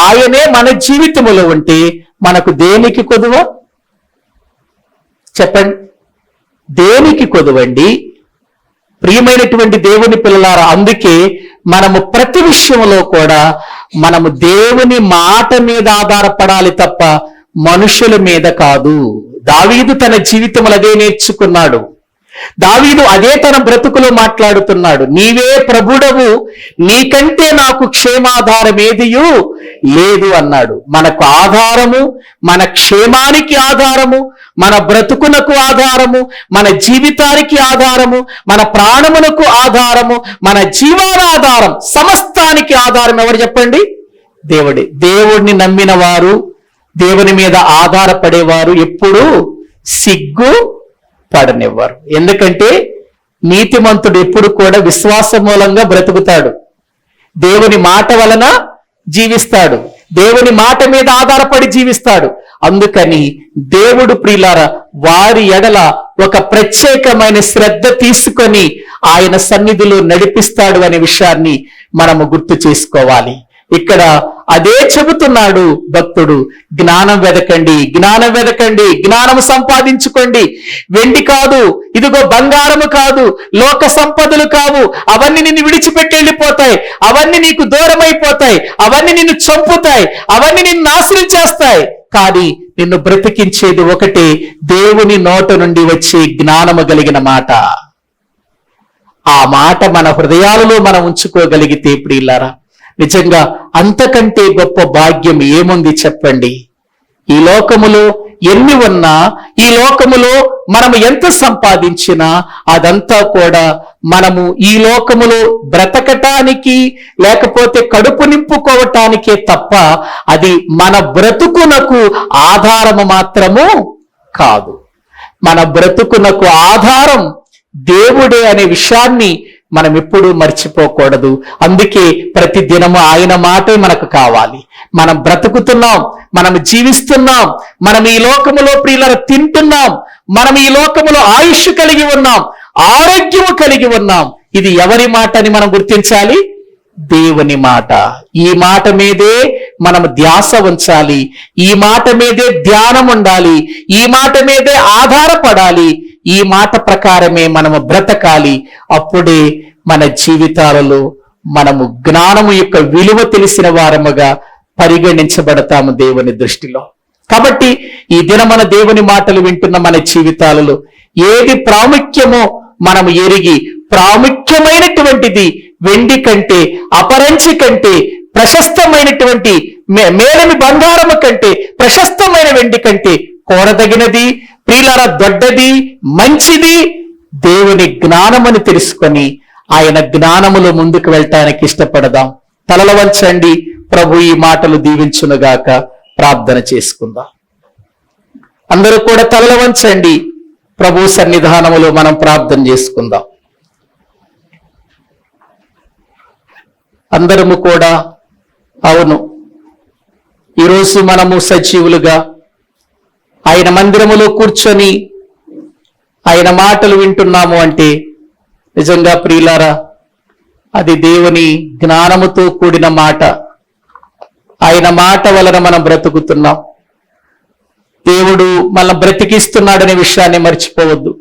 ఆయనే మన జీవితంలో ఉంటే మనకు దేనికి కొదువ చెప్పండి? దేనికి కొదువండి? ప్రియమైనటువంటి దేవుని పిల్లలారా, అందుకే మనము ప్రతి విషయంలో కూడా మనము దేవుని మాట మీద ఆధారపడాలి తప్ప మనుషుల మీద కాదు. దావీదు తన జీవితంలో అదే నేర్చుకున్నాడు. దావీదు అదే తన బ్రతుకులో మాట్లాడుతున్నాడు. నీవే ప్రభుడవు, నీకంటే నాకు క్షేమాధారం ఏదియు లేదు అన్నాడు. మనకు ఆధారము, మన క్షేమానికి ఆధారము, మన బ్రతుకునకు ఆధారము, మన జీవితానికి ఆధారము, మన ప్రాణమునకు ఆధారము, మన జీవాల ఆధారం, సమస్తానికి ఆధారం ఎవరు చెప్పండి? దేవుడే. దేవుడిని నమ్మిన వారు, దేవుని మీద ఆధారపడేవారు ఎప్పుడూ సిగ్గు పడనివ్వరు. ఎందుకంటే నీతిమంతుడు ఎప్పుడు కూడా విశ్వాస మూలంగా బ్రతుకుతాడు, దేవుని మాట వలన జీవిస్తాడు, దేవుని మాట మీద ఆధారపడి జీవిస్తాడు. అందుకని దేవుడు ప్రియులారా వారి ఎడల ఒక ప్రత్యేకమైన శ్రద్ధ తీసుకొని ఆయన సన్నిధిలో నడిపిస్తాడు అనే విషయాన్ని మనము గుర్తు చేసుకోవాలి. ఇక్కడ అదే చెబుతున్నాడు భక్తుడు, జ్ఞానం వెదకండి, జ్ఞానం వెదకండి, జ్ఞానము సంపాదించుకోండి. వెండి కాదు, ఇదిగో బంగారము కాదు, లోక సంపదలు కావు, అవన్నీ నిన్ను విడిచిపెట్టి వెళ్ళిపోతాయి, అవన్నీ నీకు దూరం అయిపోతాయి, అవన్నీ నిన్ను చంపుతాయి, అవన్నీ నిన్ను నాశనం చేస్తాయి. కానీ నిన్ను బ్రతికించేది ఒకటే, దేవుని నోట నుండి వచ్చే జ్ఞానము కలిగిన మాట. ఆ మాట మన హృదయాలలో మనం ఉంచుకోగలిగితే ప్రియులారా, నిజంగా అంతకంటే గొప్ప భాగ్యం ఏముంది చెప్పండి? ఈ లోకములో ఎన్ని ఉన్నా, ఈ లోకములో మనము ఎంత సంపాదించినా అదంతా కూడా మనము ఈ లోకములో బ్రతకటానికి లేకపోతే కడుపు నింపుకోవటానికే తప్ప అది మన బ్రతుకునకు ఆధారము మాత్రము కాదు. మన బ్రతుకునకు ఆధారం దేవుడే అనే విషయాన్ని మనం ఎప్పుడూ మర్చిపోకూడదు. అందుకే ప్రతి దినము ఆయన మాటే మనకు కావాలి. మనం బ్రతుకుతున్నాం, మనం జీవిస్తున్నాం, మనం ఈ లోకములో ప్రియులను తింటున్నాం, మనం ఈ లోకములో ఆయుష్ కలిగి ఉన్నాం, ఆరోగ్యము కలిగి ఉన్నాం. ఇది ఎవరి మాట అని మనం గుర్తించాలి? దేవుని మాట. ఈ మాట మీదే మనం ధ్యాస ఉంచాలి, ఈ మాట మీదే ధ్యానం ఉండాలి, ఈ మాట మీదే ఆధారపడాలి, ఈ మాట ప్రకారమే మనము బ్రతకాలి. అప్పుడే మన జీవితాలలో మనము జ్ఞానము యొక్క విలువ తెలిసిన వారముగా పరిగణించబడతాము దేవుని దృష్టిలో. కాబట్టి ఈ దినమన దేవుని మాటలు వింటున్న మన జీవితాలలో ఏది ప్రాముఖ్యమో మనము ఎరిగి, ప్రాముఖ్యమైనటువంటిది వెండి కంటే, అపరంచి కంటే, ప్రశస్తమైనటువంటి మేలమి బంగారము కంటే, ప్రశస్తమైన వెండి కంటే కోరదగినది ప్రియులారా, దొడ్డది, మంచిది దేవుని జ్ఞానమని తెలుసుకొని ఆయన జ్ఞానములో ముందుకు వెళ్ళటానికి ఇష్టపడదాం. తలల వంచండి. ప్రభు ఈ మాటలు దీవించునుగాక. ప్రార్థన చేసుకుందాం. అందరూ కూడా తలల వంచండి. ప్రభు సన్నిధానములో మనం ప్రార్థన చేసుకుందాం. అందరము కూడా అవును, ఈరోజు మనము సజీవులుగా ఆయన మందిరములో కూర్చొని ఆయన మాటలు వింటున్నాము అంటే నిజంగా ప్రియులారా అది దేవుని జ్ఞానముతో కూడిన మాట. ఆయన మాట వలన మనం బ్రతుకుతున్నాం. దేవుడు మనల్ని బ్రతికిస్తున్నాడనే విషయాన్ని మర్చిపోవద్దు.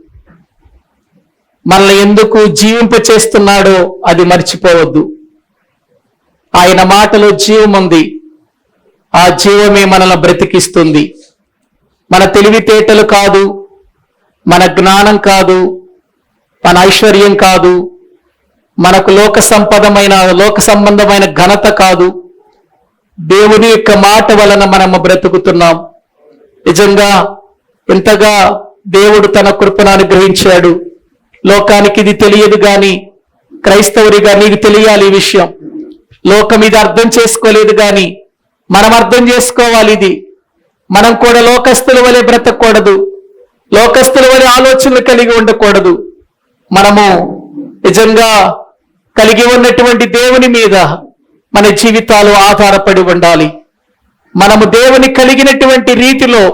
మనల్ని ఎందుకు జీవింప చేస్తున్నాడో అది మర్చిపోవద్దు. ఆయన మాటలో జీవం ఉంది. ఆ జీవమే మనల్ని బ్రతికిస్తుంది. మన తెలివితేటలు కాదు, మన జ్ఞానం కాదు, మన ఐశ్వర్యం కాదు, మనకు లోక సంబంధమైన ఘనత కాదు. దేవుని యొక్క మాట వలన మనము బ్రతుకుతున్నాం. నిజంగా ఎంతగా దేవుడు తన కృపను అనుగ్రహించాడు. లోకానికి ఇది తెలియదు గాని క్రైస్తవుడిగా నీకు తెలియాలి ఈ విషయం. లోకం ఇది అర్థం చేసుకోలేదు గాని మనం అర్థం చేసుకోవాలి. ఇది మనం కూడా లోకస్తుల వలె బ్రతకూడదు. లోకస్తుల వారి ఆలోచనలు కలిగి ఉండకూడదు. మనము నిజంగా కలిగి ఉన్నటువంటి దేవుని మీద మన జీవితాలు ఆధారపడి ఉండాలి. మనము దేవుని కలిగినటువంటి రీతిలో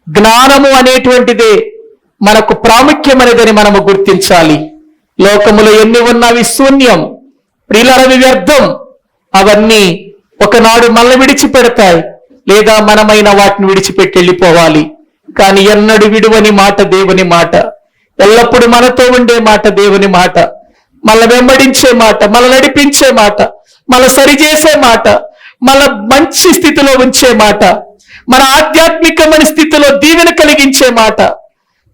జ్ఞానము అనేటువంటిదే మనకు ప్రాముఖ్యమైనదని మనము గుర్తించాలి. లోకములో ఎన్ని ఉన్నవి శూన్యం, ప్రియులవి వ్యర్థం. అవన్నీ ఒకనాడు మనల్ని విడిచిపెడతాయి, లేదా మనమైన వాటిని విడిచిపెట్టి వెళ్ళిపోవాలి. కానీ ఎన్నడూ విడువని మాట దేవుని మాట, ఎల్లప్పుడూ మనతో ఉండే మాట దేవుని మాట, మన వెంబడించే మాట, మన నడిపించే మాట, మన సరిచేసే మాట, మన మంచి స్థితిలో ఉంచే మాట, మన ఆధ్యాత్మికమైన స్థితిలో దీవెన కలిగించే మాట,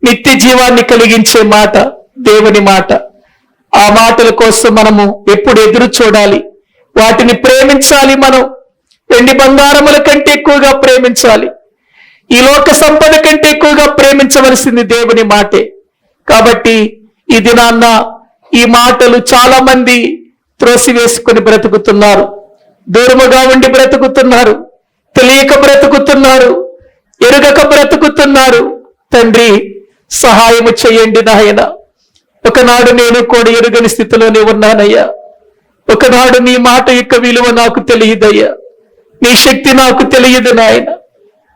నిత్య జీవాన్ని కలిగించే మాట దేవుని మాట. ఆ మాటల కోసం మనము ఎప్పుడు ఎదురు చూడాలి, వాటిని ప్రేమించాలి. మనం వెండి బంగారముల కంటే ఎక్కువగా ప్రేమించాలి. ఈ లోక సంపద కంటే ఎక్కువగా ప్రేమించవలసింది దేవుని మాటే. కాబట్టి ఈ దినాన్న ఈ మాటలు చాలా మంది త్రోసివేసుకొని బ్రతుకుతున్నారు, దూరముగా ఉండి బ్రతుకుతున్నారు, తెలియక బ్రతుకుతున్నారు, ఎరుగక బ్రతుకుతున్నారు. తండ్రి, సహాయము చేయండి నాయన. ఒకనాడు నేను కూడా ఎరుగని స్థితిలోనే ఉన్నానయ్యా. ఒకనాడు నీ మాట యొక్క విలువ నాకు తెలియదయ్యా, నీ శక్తి నాకు తెలియదు నాయన.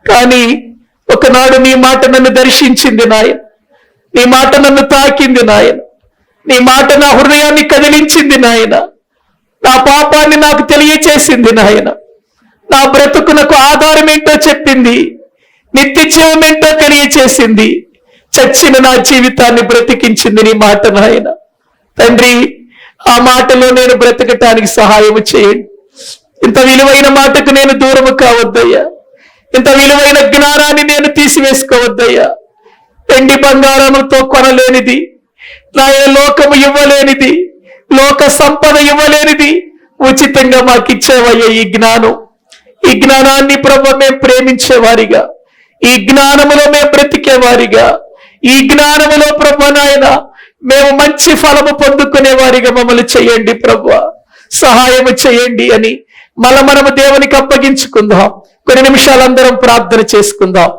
కానీ ఒకనాడు నీ మాట నన్ను దర్శించింది నాయన, నీ మాట నన్ను తాకింది నాయన, నీ మాట నా హృదయాన్ని కదిలించింది నాయన, నా పాపాన్ని నాకు తెలియచేసింది నాయన, నా బ్రతుకునకు ఆధారం ఏంటో చెప్పింది, నిత్య జీవం ఏంటో తెలియచేసింది, చచ్చిన నా జీవితాన్ని బ్రతికించింది నీ మాట నాయన. తండ్రి, ఆ మాటలో నేను బ్రతకటానికి సహాయం చేయండి. ఇంత విలువైన మాటకు నేను దూరము కావద్దయ్యా, ఇంత విలువైన జ్ఞానాన్ని నేను తీసివేసుకోవద్దయ్యా. వెండి బంగారముతో కొనలేనిది, నా లోకము ఇవ్వలేనిది, లోక సంపద ఇవ్వలేనిది ఉచితంగా మాకు ఇచ్చేవయ్యా ఈ జ్ఞానం. ఈ జ్ఞానాన్ని ప్రభు మేము ప్రేమించేవారిగా, ఈ జ్ఞానములో మేము బ్రతికేవారిగా, ఈ జ్ఞానములో ప్రభు నాయన మేము మంచి ఫలము పొందుకునే వారిగా మమ్మల్ని చేయండి ప్రభు, సహాయము చేయండి అని మనము దేవునికి అప్పగించుకుందాం. కొన్ని నిమిషాలు అందరం ప్రార్థన చేసుకుందాం.